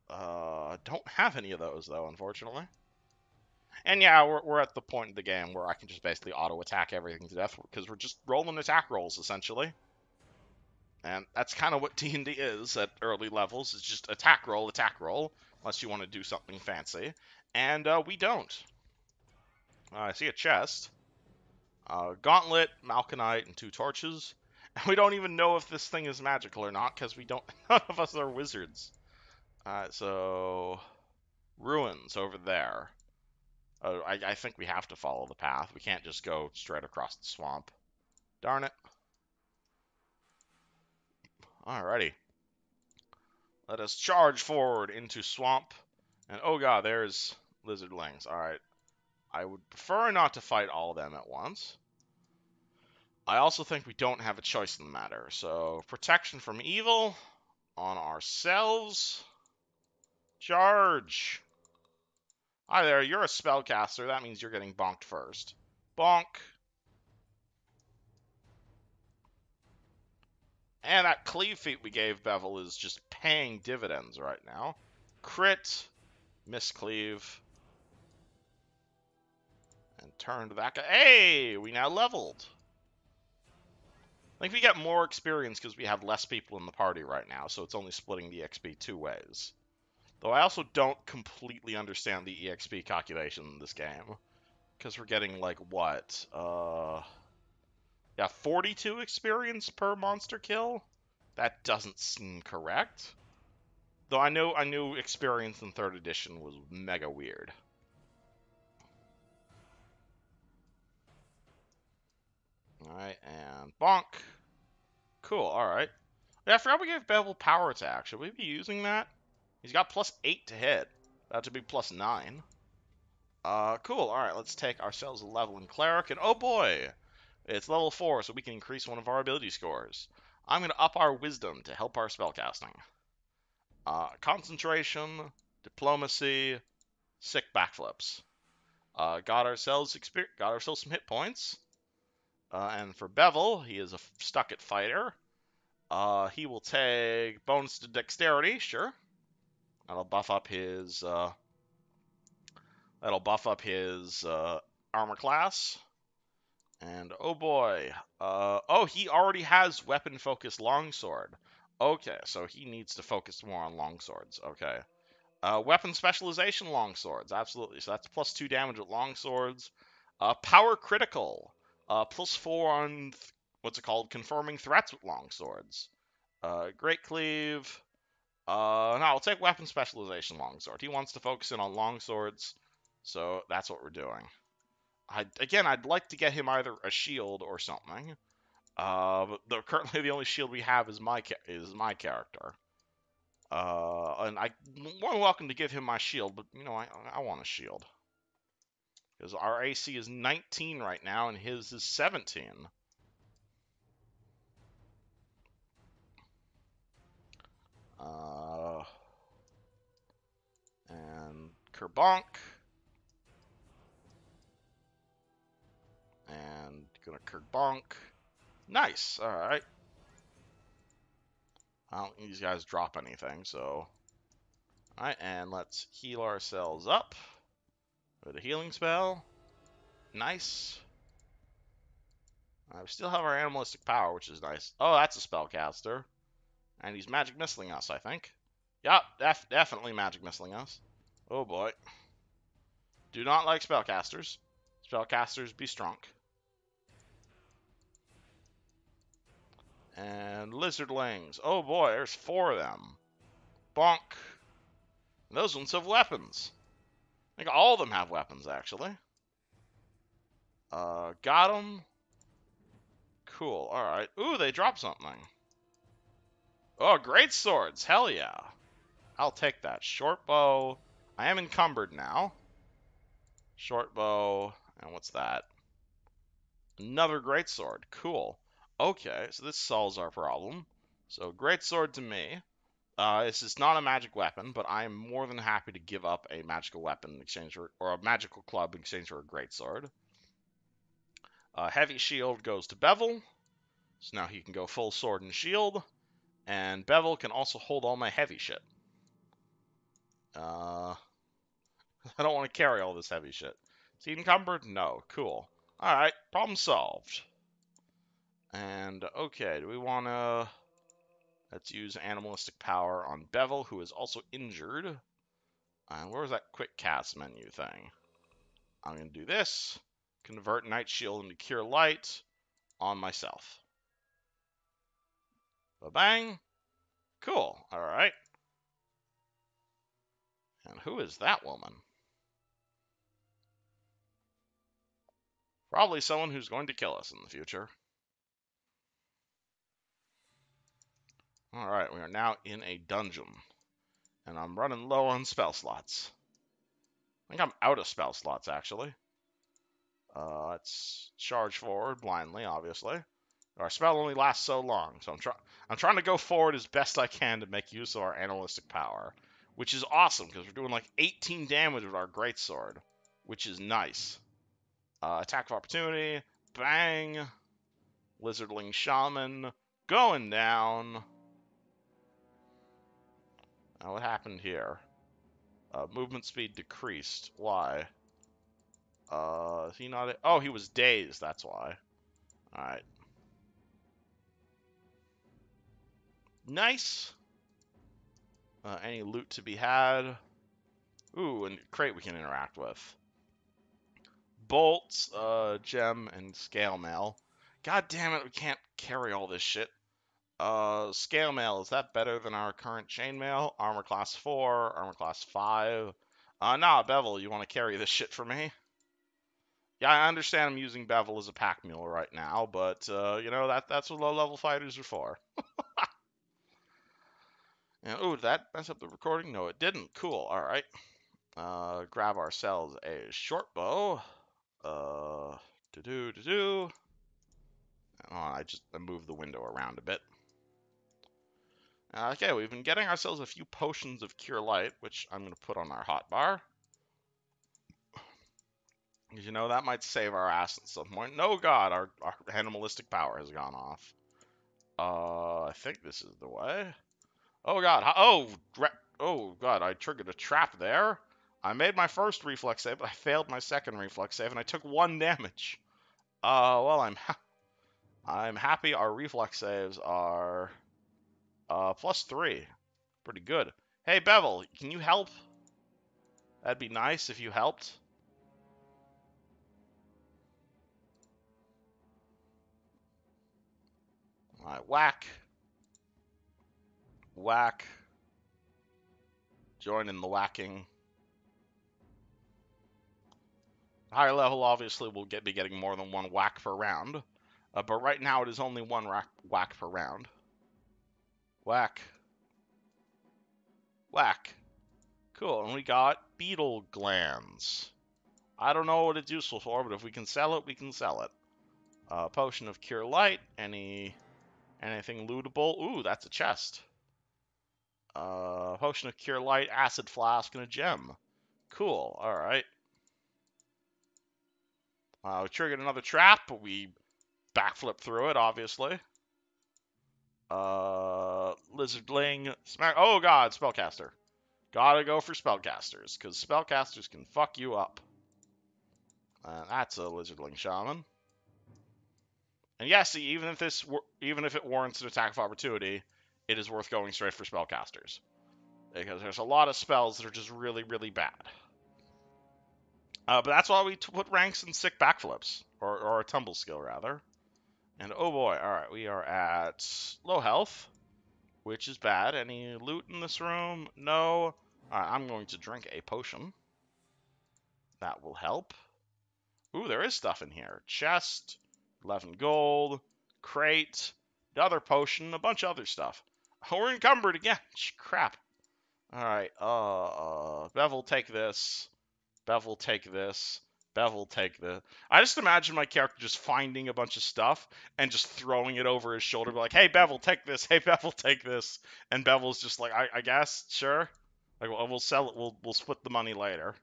Don't have any of those though, unfortunately. And yeah, we're at the point in the game where I can just basically auto-attack everything to death because we're just rolling attack rolls, essentially. And that's kind of what D&D is at early levels, is just attack roll, unless you want to do something fancy. And we don't. I see a chest. Gauntlet, Malkinite, and 2 torches. And we don't even know if this thing is magical or not, because we don't. None of us are wizards. So ruins over there. I think we have to follow the path. We can't just go straight across the swamp. Darn it. Alrighty. Let us charge forward into swamp. And oh god, there's lizardlings. Alright. I would prefer not to fight all of them at once. I also think we don't have a choice in the matter. So, protection from evil on ourselves. Charge! Hi there, you're a spellcaster. That means you're getting bonked first. Bonk! And that cleave feat we gave Bevel is just paying dividends right now. Crit, miscleave, and turn to that guy. Hey, we now leveled. I think we get more experience because we have less people in the party right now, so it's only splitting the XP 2 ways. Though I also don't completely understand the EXP calculation in this game. Because we're getting, like, what? Yeah, 42 experience per monster kill? That doesn't seem correct. Though I knew experience in 3rd edition was mega weird. Alright, and bonk. Cool, alright. Yeah, I forgot we gave Bevel power attack. Should we be using that? He's got +8 to hit. That should be +9. Cool, alright, let's take ourselves a level in Cleric, and oh boy! It's level 4, so we can increase one of our ability scores. I'm going to up our Wisdom to help our spellcasting. Concentration, Diplomacy, Sick Backflips. Got ourselves some hit points. And for Bevel, he is a stuck-it fighter. He will take bonus to Dexterity, sure. That'll buff up his armor class. And oh boy. Oh, he already has weapon focused longsword. Okay, so he needs to focus more on longswords. Okay. Weapon specialization longswords, absolutely. So that's +2 damage with longswords. Power critical, +4 on what's it called? Confirming threats with longswords. Great cleave. No, I'll take weapon specialization longsword. He wants to focus in on longswords, so that's what we're doing. I'd like to get him either a shield or something. But currently the only shield we have is my character. And I'm more than welcome to give him my shield, but you know, I want a shield. Because our AC is 19 right now, and his is 17. And Kerbonk. And gonna Kerbonk. Nice. All right. I don't think these guys drop anything, so. All right, and let's heal ourselves up with a healing spell. Nice. We still have our animalistic power, which is nice. Oh, that's a spellcaster. And he's magic missiling us, I think. Yep, definitely magic missiling us. Oh boy. Do not like spellcasters. Spellcasters be strong. And lizardlings. Oh boy, there's 4 of them. Bonk. And those ones have weapons. I think all of them have weapons, actually. Got them. Cool, alright. Ooh, they dropped something. Oh, great swords. Hell yeah. I'll take that. Short bow. I am encumbered now. Short bow. And what's that? Another great sword. Cool. Okay, so this solves our problem. So great sword to me. This is not a magic weapon, but I am more than happy to give up a magical weapon in exchange for, or a magical club in exchange for a great sword. Heavy shield goes to Bevel. So now he can go full sword and shield. And Bevel can also hold all my heavy shit. I don't want to carry all this heavy shit. Is he encumbered? No. Cool. Alright, problem solved. And, okay, do we want to... Let's use animalistic power on Bevel, who is also injured. And where was that quick cast menu thing? I'm going to do this. Convert Night Shield into Cure Light on myself. Ba-bang. Cool. Alright. And who is that woman? Probably someone who's going to kill us in the future. Alright, we are now in a dungeon. And I'm running low on spell slots. I think I'm out of spell slots, actually. Let's charge forward blindly, obviously. Our spell only lasts so long, so I'm trying to go forward as best I can to make use of our animalistic power, which is awesome because we're doing like 18 damage with our greatsword, which is nice. Attack of opportunity, bang, lizardling shaman, going down. Now what happened here? Movement speed decreased. Why? Is he not? Oh, he was dazed. That's why. All right. Nice. Any loot to be had? Ooh, and crate we can interact with. Bolts, gem, and scale mail. God damn it, we can't carry all this shit. Scale mail, is that better than our current chainmail? Armor class 4, armor class 5. Nah, Bevel, you want to carry this shit for me? Yeah, I understand I'm using Bevel as a pack mule right now, but, you know, that's what low-level fighters are for. And, ooh, did that mess up the recording? No, it didn't. Cool, alright. Grab ourselves a short bow. Oh, I moved the window around a bit. Okay, we've been getting ourselves a few potions of Cure Light, which I'm going to put on our hotbar. You know, that might save our ass at some point. No, God, our animalistic power has gone off. I think this is the way. Oh, God. Oh, God, I triggered a trap there. I made my first reflex save, but I failed my second reflex save, and I took 1 damage. Well, I'm happy our reflex saves are +3. Pretty good. Hey, Bevel, can you help? That'd be nice if you helped. Alright, whack. Whack. Join in the whacking. Higher level, obviously, we'll be getting more than 1 whack per round. But right now, it is only 1 whack per round. Whack. Whack. Cool, and we got beetle glands. I don't know what it's useful for, but if we can sell it, we can sell it. Potion of Cure Light. Anything lootable? Ooh, that's a chest. Potion of Cure Light, Acid Flask, and a gem. Cool. All right. We triggered another trap, but we backflip through it, obviously. Lizardling. Smack. Oh, God. Spellcaster. Gotta go for spellcasters, because spellcasters can fuck you up. That's a Lizardling Shaman. And yes, even if it warrants an attack of opportunity, it is worth going straight for spellcasters. Because there's a lot of spells that are just really, really bad. But that's why we put ranks in sick backflips. Or a tumble skill, rather. And oh boy, alright, we are at low health, which is bad. Any loot in this room? No. Alright, I'm going to drink a potion. That will help. Ooh, there is stuff in here. Chest, 11 gold, crate, another potion, a bunch of other stuff. Oh, we're encumbered again. Crap. Alright, Bevel, take this. Bevel, take this. Bevel, take this. I just imagine my character just finding a bunch of stuff and just throwing it over his shoulder, like, hey, Bevel, take this. Hey, Bevel, take this. And Bevel's just like, I guess, sure. Like, we'll sell it. We'll split the money later.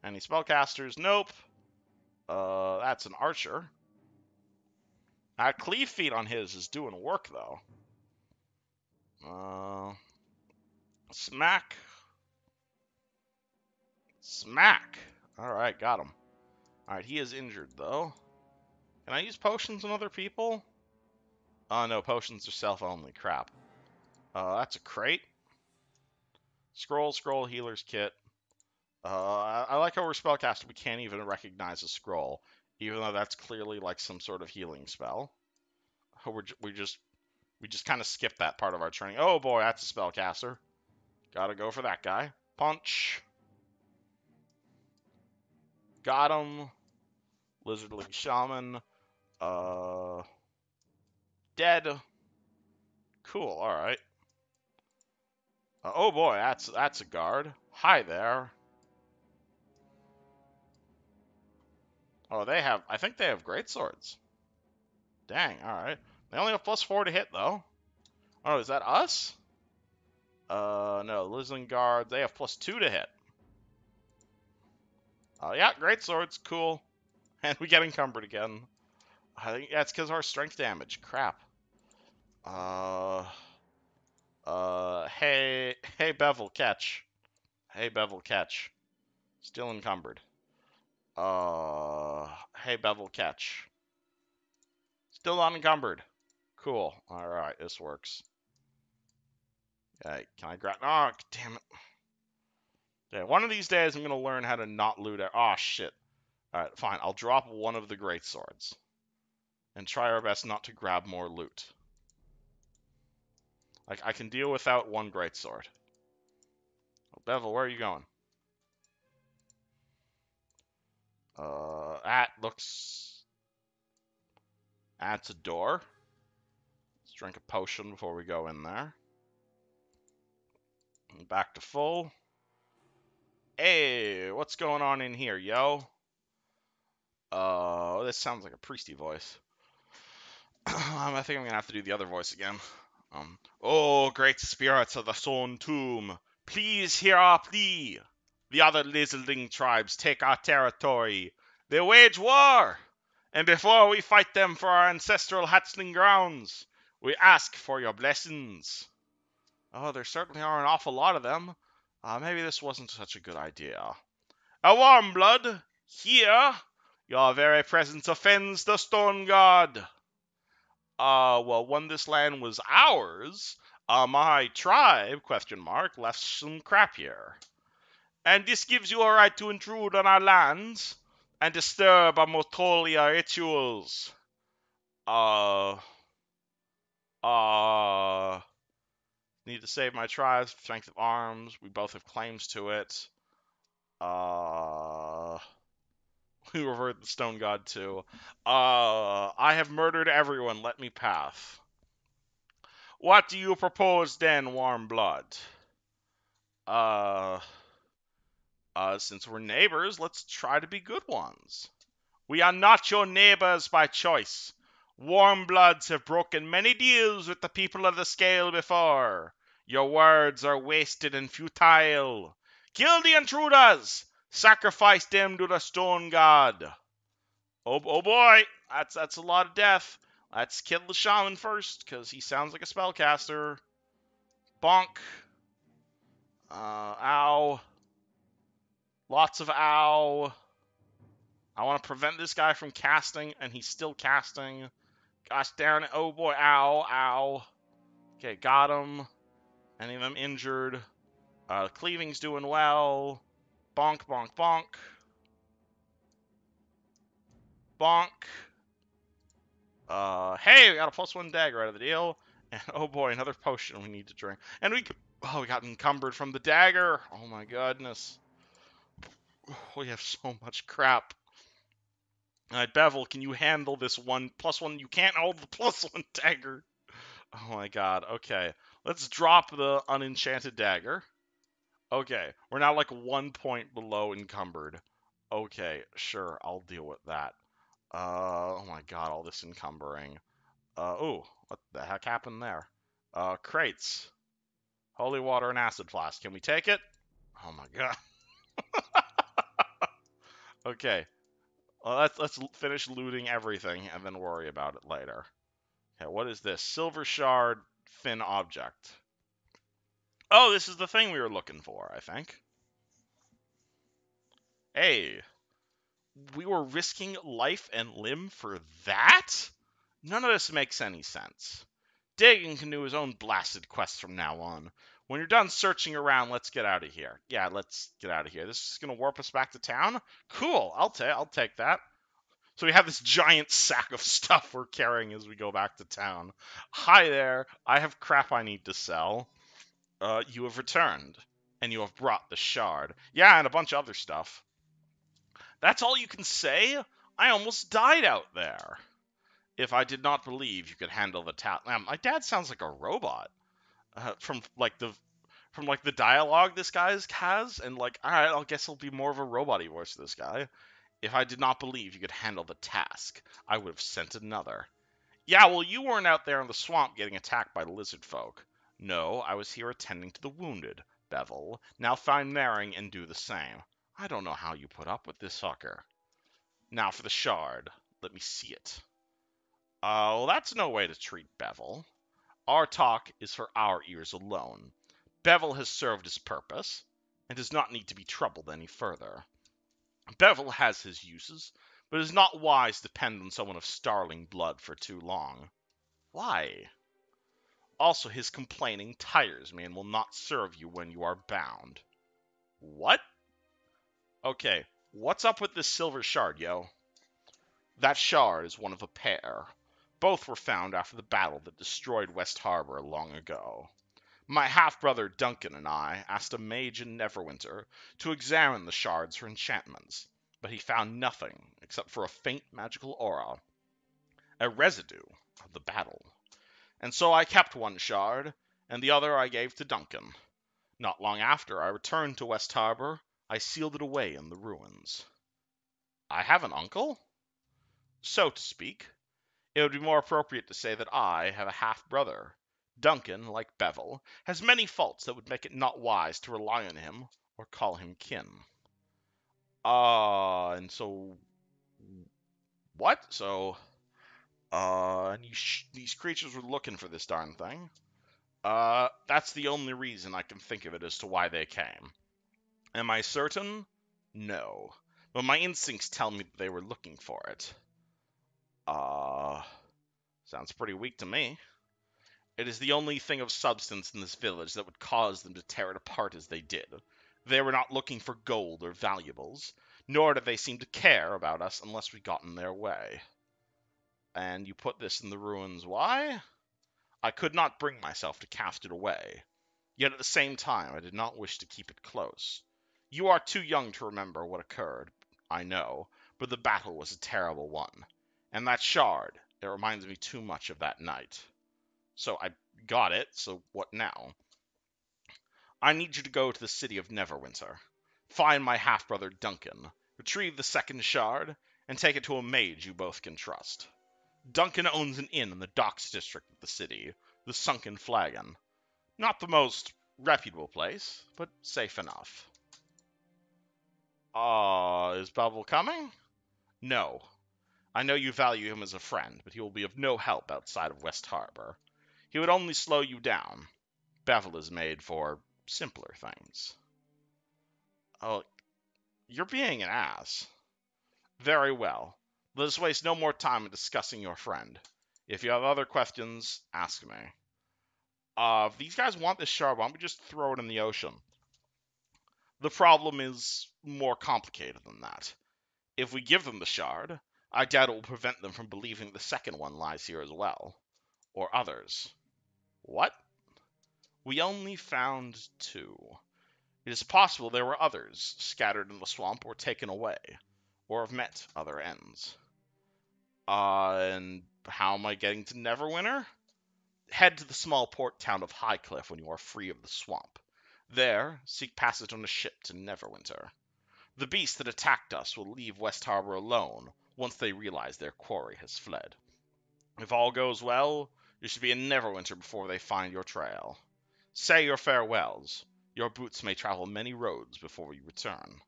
Any spellcasters? Nope. That's an archer. Cleave Feet on his is doing work, though. Smack. Smack. Alright, got him. Alright, he is injured, though. Can I use potions on other people? Oh, no, potions are self-only. Crap. That's a crate. Scroll, healer's kit. I like how we're spellcaster. We can't even recognize a scroll, even though that's clearly like some sort of healing spell. We just kind of skip that part of our training. Oh boy, that's a spellcaster. Gotta go for that guy. Punch. Got him. Lizardling Shaman. Dead. Cool. All right. Oh boy, that's a guard. Hi there. Oh, I think they have great swords. Dang, alright. They only have +4 to hit, though. Oh, is that us? No, Lizardling Guard, they have +2 to hit. Yeah, great swords, cool. And we get encumbered again. I think that's because of our strength damage. Crap. Hey, Bevel, catch. Hey, Bevel, catch. Still encumbered. Hey, Bevel, catch. Still not encumbered. Cool. Alright, this works. Okay, can I grab... Oh, damn it. Okay, one of these days I'm going to learn how to not loot... Oh, shit. Alright, fine. I'll drop one of the great swords. And try our best not to grab more loot. Like, I can deal without one great sword. Oh, Bevel, where are you going? That looks... That's a door. Let's drink a potion before we go in there. Back to full. Hey, what's going on in here, yo? This sounds like a priesty voice. I think I'm gonna have to do the other voice again. Oh, great spirits of the Stone Tomb, please hear our plea. The other Lizardling tribes take our territory. They wage war, and before we fight them for our ancestral hatchling grounds, we ask for your blessings. Oh, there certainly are an awful lot of them. Maybe this wasn't such a good idea. A warm blood, here. Your very presence offends the Stone God. Well, when this land was ours, my tribe, left some crap here. And this gives you a right to intrude on our lands and disturb our Motolia rituals. Need to save my tribe's strength of arms. We both have claims to it. We revert the Stone God too. I have murdered everyone. Let me pass. What do you propose then, Warm Blood? Since we're neighbors, let's try to be good ones. We are not your neighbors by choice. Warm Bloods have broken many deals with the people of the Scale before. Your words are wasted and futile. Kill the intruders! Sacrifice them to the stone god. Oh boy, that's a lot of death. Let's kill the shaman first, because he sounds like a spellcaster. Bonk. Ow. Lots of ow. I want to prevent this guy from casting, and he's still casting. Gosh darn it. Oh boy, ow, ow. Okay, got him. Any of them injured? Cleaving's doing well. Bonk, bonk, bonk. Bonk. Hey, we got a +1 dagger out of the deal. And oh boy, another potion we need to drink. And we got encumbered from the dagger. Oh my goodness. We have so much crap. Alright, Bevel, can you handle this +1? You can't hold the +1 dagger. Oh my god, okay. Let's drop the unenchanted dagger. Okay, we're now like 1 point below encumbered. Okay, sure, I'll deal with that. Oh my god, all this encumbering. Oh, what the heck happened there? Crates. Holy water and acid flask. Can we take it? Oh my god. Okay. Well, let's finish looting everything and then worry about it later. Okay, what is this? Silver shard fin object. Oh, this is the thing we were looking for, I think. Hey, we were risking life and limb for that? None of this makes any sense. Dagon can do his own blasted quest from now on. When you're done searching around, let's get out of here. Yeah, let's get out of here. This is going to warp us back to town? Cool, I'll take that. So we have this giant sack of stuff we're carrying as we go back to town. Hi there, I have crap I need to sell. You have returned, and you have brought the shard. Yeah, and a bunch of other stuff. That's all you can say? I almost died out there. If I did not believe you could handle the task. My dad sounds like a robot. From the dialogue this guy has, and like, all right, I guess I'll be more of a robot-y voice to this guy. If I did not believe you could handle the task, I would have sent another. Yeah, well, you weren't out there in the swamp getting attacked by the lizard folk. No, I was here attending to the wounded, Bevel. Now find Maring and do the same. I don't know how you put up with this fucker. Now for the shard. Let me see it. Well, that's no way to treat Bevel. Our talk is for our ears alone. Bevel has served his purpose, and does not need to be troubled any further. Bevel has his uses, but it is not wise to depend on someone of starling blood for too long. Why? Also, his complaining tires me and will not serve you when you are bound. What? Okay, what's up with this silver shard, yo? That shard is one of a pair. Both were found after the battle that destroyed West Harbor long ago. My half-brother Duncan and I asked a mage in Neverwinter to examine the shards for enchantments, but he found nothing except for a faint magical aura, a residue of the battle. And so I kept one shard, and the other I gave to Duncan. Not long after I returned to West Harbor, I sealed it away in the ruins. I have an uncle? So to speak. It would be more appropriate to say that I have a half-brother. Duncan, like Bevel, has many faults that would make it not wise to rely on him or call him kin. And so... What? So... and these creatures were looking for this darn thing. That's the only reason I can think of it as to why they came. Am I certain? No. But my instincts tell me that they were looking for it. Sounds pretty weak to me. It is the only thing of substance in this village that would cause them to tear it apart as they did. They were not looking for gold or valuables, nor did they seem to care about us unless we got in their way. And you put this in the ruins, why? I could not bring myself to cast it away. Yet at the same time, I did not wish to keep it close. You are too young to remember what occurred, I know, but the battle was a terrible one. And that shard, it reminds me too much of that night. So I got it, so what now? I need you to go to the city of Neverwinter. Find my half-brother Duncan, retrieve the second shard, and take it to a mage you both can trust. Duncan owns an inn in the docks district of the city, the Sunken Flagon. Not the most reputable place, but safe enough. Is Bevel coming? No. I know you value him as a friend, but he will be of no help outside of West Harbor. He would only slow you down. Bevel is made for simpler things. Oh, you're being an ass. Very well. Let us waste no more time in discussing your friend. If you have other questions, ask me. If these guys want this shard, why don't we just throw it in the ocean? The problem is more complicated than that. If we give them the shard, I doubt it will prevent them from believing the second one lies here as well. Or others. What? We only found 2. It is possible there were others, scattered in the swamp or taken away, or have met other ends. And how am I getting to Neverwinter? Head to the small port town of Highcliff when you are free of the swamp. There, seek passage on a ship to Neverwinter. The beasts that attacked us will leave West Harbor alone once they realize their quarry has fled. If all goes well, you should be in Neverwinter before they find your trail. Say your farewells. Your boots may travel many roads before you return.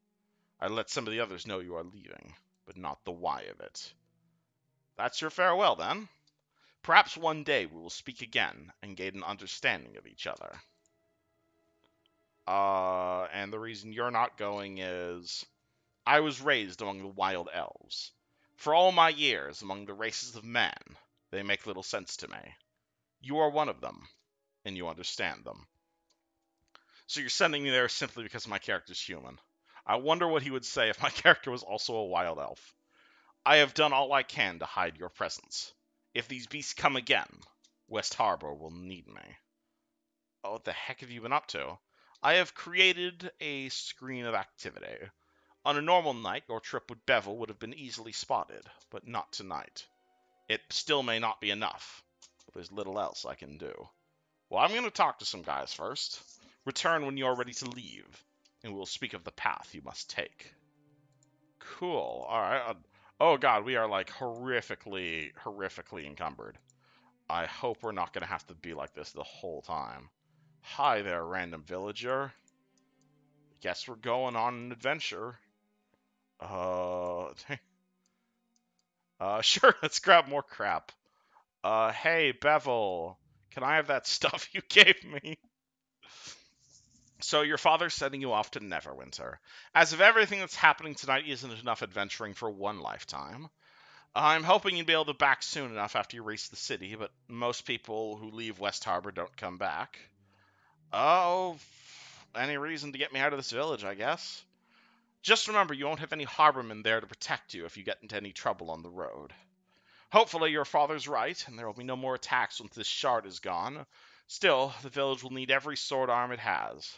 I let some of the others know you are leaving, but not the why of it. That's your farewell, then. Perhaps one day we will speak again and gain an understanding of each other. And the reason you're not going is I was raised among the wild elves. For all my years among the races of men, they make little sense to me. You are one of them, and you understand them. So you're sending me there simply because my character's human. I wonder what he would say if my character was also a wild elf. I have done all I can to hide your presence. If these beasts come again, West Harbor will need me. Oh, what the heck have you been up to? I have created a screen of activity. On a normal night, your trip with Bevel would have been easily spotted, but not tonight. It still may not be enough, but there's little else I can do. Well, I'm going to talk to some guys first. Return when you're ready to leave, and we'll speak of the path you must take. Cool. Alright. Oh god, we are like horrifically encumbered. I hope we're not going to have to be like this the whole time. Hi there, random villager. Guess we're going on an adventure. Sure, let's grab more crap. Hey, Bevel, can I have that stuff you gave me? So your father's sending you off to Neverwinter. As if everything that's happening tonight isn't enough adventuring for one lifetime. I'm hoping you'll be able to back soon enough after you reach the city, but most people who leave West Harbor don't come back. Oh, any reason to get me out of this village, I guess. Just remember, you won't have any harbormen there to protect you if you get into any trouble on the road. Hopefully your father's right, and there will be no more attacks once this shard is gone. Still, the village will need every sword arm it has.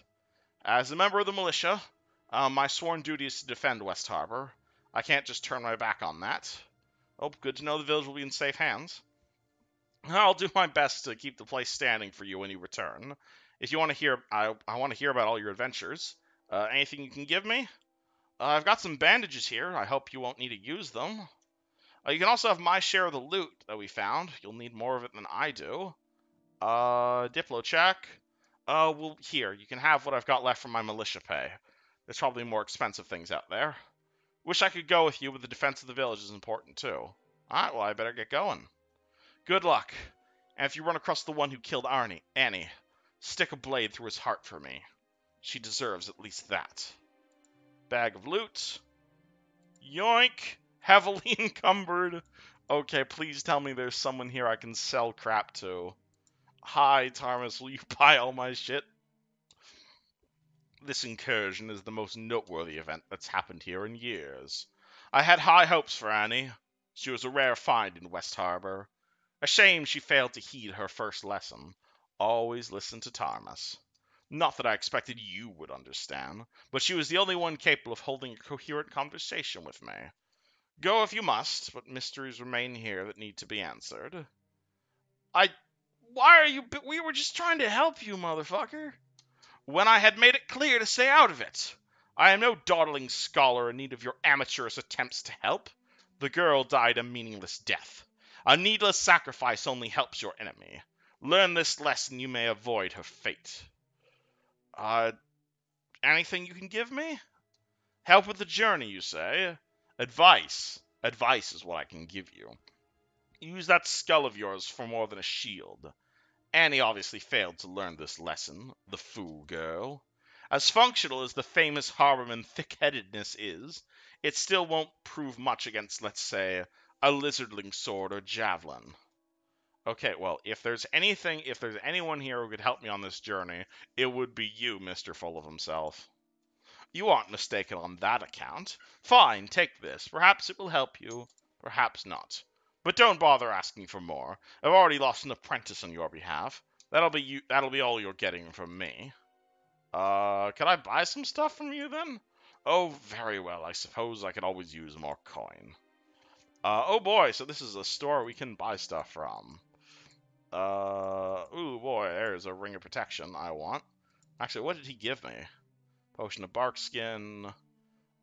As a member of the militia, my sworn duty is to defend West Harbor. I can't just turn my back on that. Oh, good to know the village will be in safe hands. I'll do my best to keep the place standing for you when you return. If you want to hear, I want to hear about all your adventures. Anything you can give me? I've got some bandages here. I hope you won't need to use them. You can also have my share of the loot that we found. You'll need more of it than I do. Diplo check. Well, here, you can have what I've got left from my militia pay. There's probably more expensive things out there. Wish I could go with you, but the defense of the village is important too. Alright, well, I better get going. Good luck. And if you run across the one who killed Annie, stick a blade through his heart for me. She deserves at least that. Bag of loot. Yoink! Heavily encumbered. Okay, please tell me there's someone here I can sell crap to. Hi, Thomas, will you buy all my shit? This incursion is the most noteworthy event that's happened here in years. I had high hopes for Annie. She was a rare find in West Harbor. A shame she failed to heed her first lesson. Always listen to Tarmus. Not that I expected you would understand, but she was the only one capable of holding a coherent conversation with me. Go if you must, but mysteries remain here that need to be answered. Why are you... We were just trying to help you, motherfucker. When I had made it clear to stay out of it. I am no dawdling scholar in need of your amateurish attempts to help. The girl died a meaningless death. A needless sacrifice only helps your enemy. Learn this lesson, you may avoid her fate. Anything you can give me? Help with the journey, you say? Advice. Advice is what I can give you. Use that skull of yours for more than a shield. Annie obviously failed to learn this lesson, the fool girl. As functional as the famous Harberman thick-headedness is, it still won't prove much against, let's say, a lizardling sword or javelin. Okay, well, if there's anyone here who could help me on this journey, it would be you, Mr. Full of Himself. You aren't mistaken on that account. Fine, take this. Perhaps it will help you, perhaps not. But don't bother asking for more. I've already lost an apprentice on your behalf. That'll be all you're getting from me. Can I buy some stuff from you then? Oh, very well. I suppose I could always use more coin. Oh boy, so this is a store we can buy stuff from. Ooh boy, there's a ring of protection I want. Actually, what did he give me? Potion of bark skin,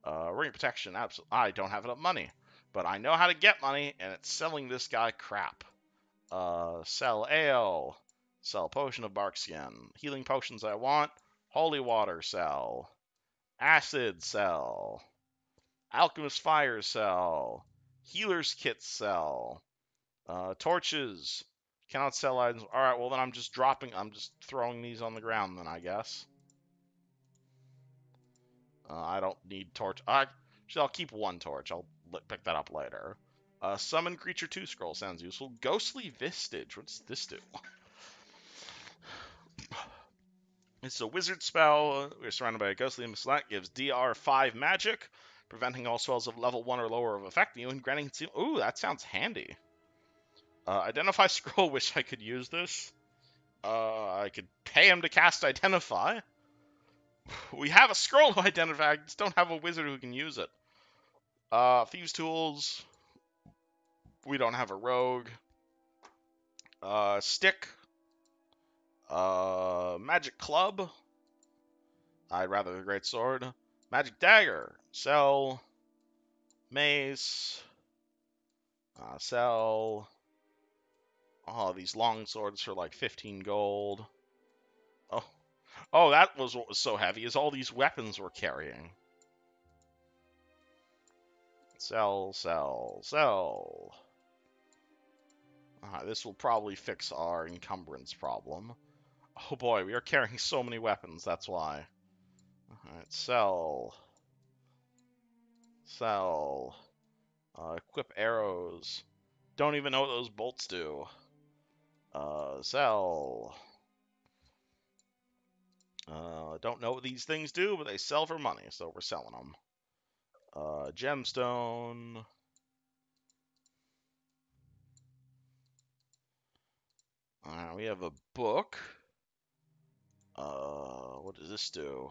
ring of protection. Absolutely, I don't have enough money, but I know how to get money, and it's selling this guy crap. Sell ale, sell potion of bark skin, healing potions I want. Holy water, sell. Acid, sell. Alchemist fire, sell. Healer's kit, sell. Torches. Cannot sell items. Alright, well then I'm just throwing these on the ground then, I guess. I don't need torch. I'll keep one torch. I'll pick that up later. Summon Creature 2 scroll sounds useful. Ghostly Vistage. What does this do? It's a wizard spell. We're surrounded by a ghostly mist. Gives DR 5 magic, preventing all spells of level 1 or lower of affecting you, and granting... Ooh, that sounds handy. Identify scroll. Wish I could use this. I could pay him to cast Identify. We have a scroll to identify. I just don't have a wizard who can use it. Thieves' tools. We don't have a rogue. Stick. Magic club. I'd rather the great sword. Magic dagger. Sell. Mace. Sell. Oh, these long swords for like 15 gold. Oh, that was what was so heavy, is all these weapons we're carrying. Sell, sell, sell. This will probably fix our encumbrance problem. Oh boy, we are carrying so many weapons, that's why. Alright, sell. Sell. Equip arrows. Don't even know what those bolts do. Sell. Don't know what these things do, but they sell for money, so we're selling them. Gemstone. We have a book. What does this do?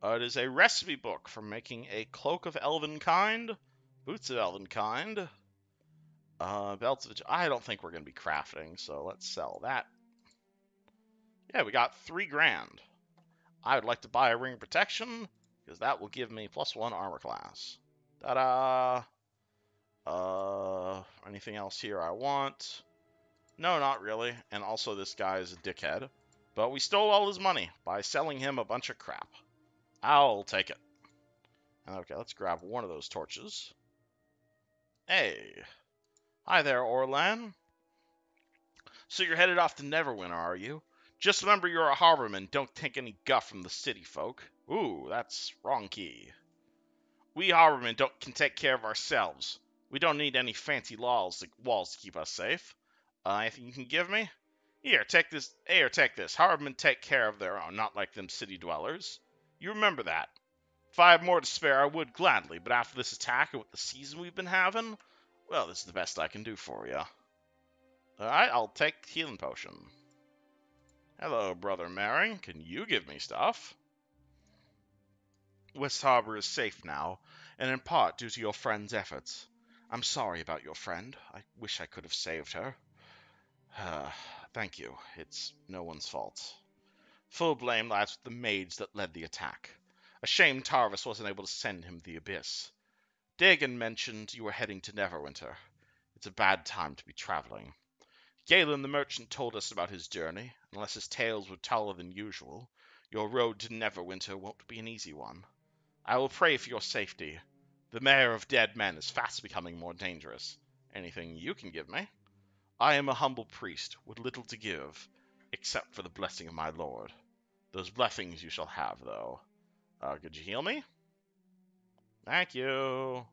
It is a recipe book for making a cloak of elven kind, boots of elven kind, belts of... I don't think we're going to be crafting, so let's sell that. Yeah, we got 3 grand. I would like to buy a ring of protection, because that will give me +1 armor class. Ta-da! Anything else here I want? No, not really. And also this guy is a dickhead. But we stole all his money by selling him a bunch of crap. I'll take it. Okay, let's grab one of those torches. Hey. Hi there, Orlan. So you're headed off to Neverwinter, are you? Just remember you're a harborman. Don't take any guff from the city folk. Ooh, that's wrong key. We harbormen can take care of ourselves. We don't need any fancy walls to keep us safe. Anything you can give me? Here, take this. Here, take this. Harbormen take care of their own, not like them city dwellers. You remember that. If I had more to spare, I would gladly, but after this attack and with the season we've been having, well, this is the best I can do for you. Alright, I'll take healing potion. Hello, Brother Maring. Can you give me stuff? West Harbor is safe now, and in part due to your friend's efforts. I'm sorry about your friend. I wish I could have saved her. Thank you. It's no one's fault. Full blame lies with the mage that led the attack. A shame Tarvis wasn't able to send him the abyss. Dagon mentioned you were heading to Neverwinter. It's a bad time to be traveling. Galen the merchant told us about his journey. Unless his tales were taller than usual, your road to Neverwinter won't be an easy one. I will pray for your safety. The Mayor of Dead Men is fast becoming more dangerous. Anything you can give me? I am a humble priest with little to give, except for the blessing of my lord. Those blessings you shall have, though. Could you heal me? Thank you.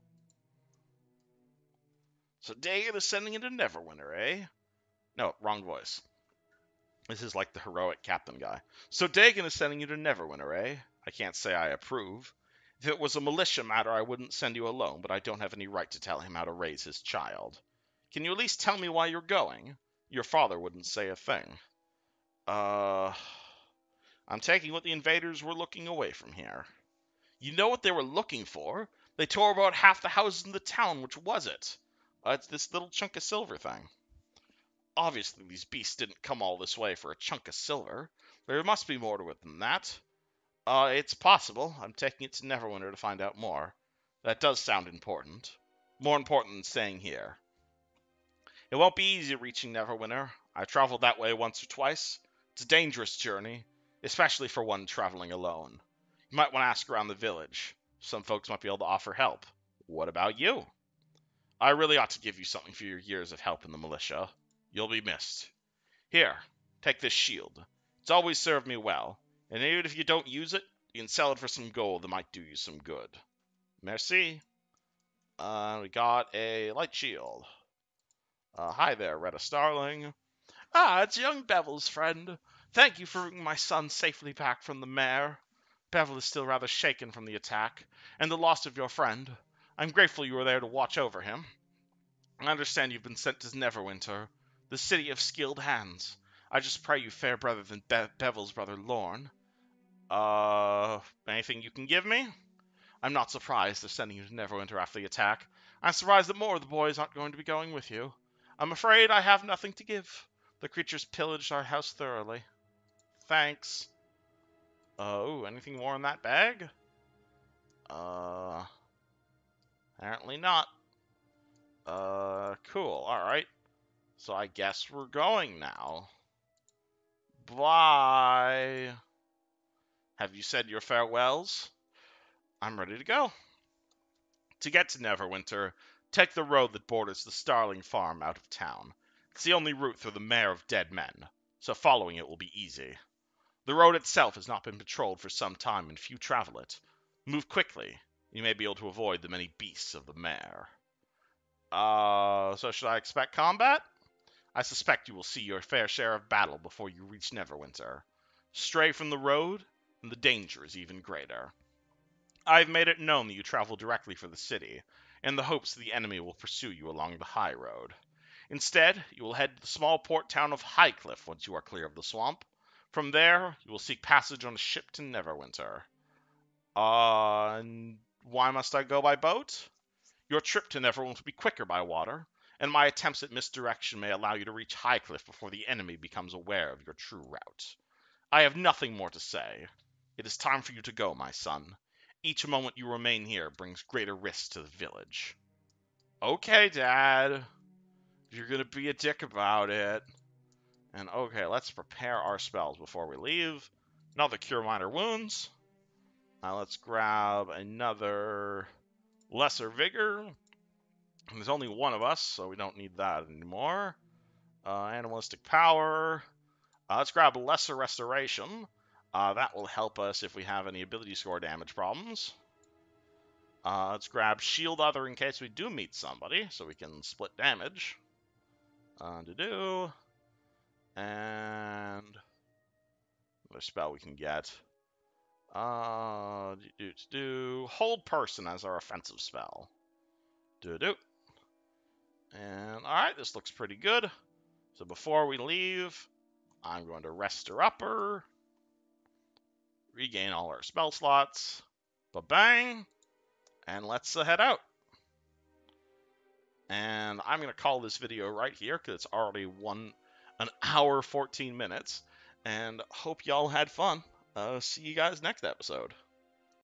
So Dagon is sending into Neverwinter, eh? No, wrong voice. This is like the heroic captain guy. So Dagon is sending you to Neverwinter, eh? I can't say I approve. If it was a militia matter, I wouldn't send you alone, but I don't have any right to tell him how to raise his child. Can you at least tell me why you're going? Your father wouldn't say a thing. I'm taking what the invaders were looking away from here. You know what they were looking for? They tore about half the houses in the town. Which was it? It's this little chunk of silver thing. Obviously, these beasts didn't come all this way for a chunk of silver. There must be more to it than that. It's possible. I'm taking it to Neverwinter to find out more. That does sound important. More important than staying here. It won't be easy reaching Neverwinter. I've traveled that way once or twice. It's a dangerous journey, especially for one traveling alone. You might want to ask around the village. Some folks might be able to offer help. What about you? I really ought to give you something for your years of help in the militia. You'll be missed. Here, take this shield. It's always served me well, and even if you don't use it, you can sell it for some gold that might do you some good. Merci. We got a light shield. Hi there, Retta Starling. It's young Bevel's friend. Thank you for bringing my son safely back from the mare. Bevel is still rather shaken from the attack, and the loss of your friend. I'm grateful you were there to watch over him. I understand you've been sent to Neverwinter, the city of skilled hands. I just pray you fare better than Bevel's brother Lorn. Anything you can give me? I'm not surprised they're sending you to Neverwinter after the attack. I'm surprised that more of the boys aren't going to be going with you. I'm afraid I have nothing to give. The creatures pillaged our house thoroughly. Thanks. Anything more in that bag? Apparently not. Cool, alright. So I guess we're going now. Bye. Have you said your farewells? I'm ready to go. To get to Neverwinter, take the road that borders the Starling farm out of town. It's the only route through the Mare of Dead Men, so following it will be easy. The road itself has not been patrolled for some time and few travel it. Move quickly. You may be able to avoid the many beasts of the mare. So should I expect combat? I suspect you will see your fair share of battle before you reach Neverwinter. Stray from the road, and the danger is even greater. I've made it known that you travel directly for the city, in the hopes that the enemy will pursue you along the high road. Instead, you will head to the small port town of Highcliff once you are clear of the swamp. From there, you will seek passage on a ship to Neverwinter. And why must I go by boat? Your trip to Neverwinter will be quicker by water, and my attempts at misdirection may allow you to reach Highcliff before the enemy becomes aware of your true route. I have nothing more to say. It is time for you to go, my son. Each moment you remain here brings greater risks to the village. Okay, Dad. If you're gonna be a dick about it. And okay, let's prepare our spells before we leave. Another Cure Minor Wounds. Let's grab another Lesser Vigor. And there's only one of us, so we don't need that anymore. Animalistic Power. Let's grab Lesser Restoration. That will help us if we have any ability score damage problems. Let's grab Shield Other in case we do meet somebody, so we can split damage. And another spell we can get. Hold Person as our offensive spell. And alright, this looks pretty good. So before we leave, I'm going to rest her upper. Regain all our spell slots. Ba-bang. And let's head out. And I'm going to call this video right here because it's already an hour, 14 minutes. And hope y'all had fun. See you guys next episode.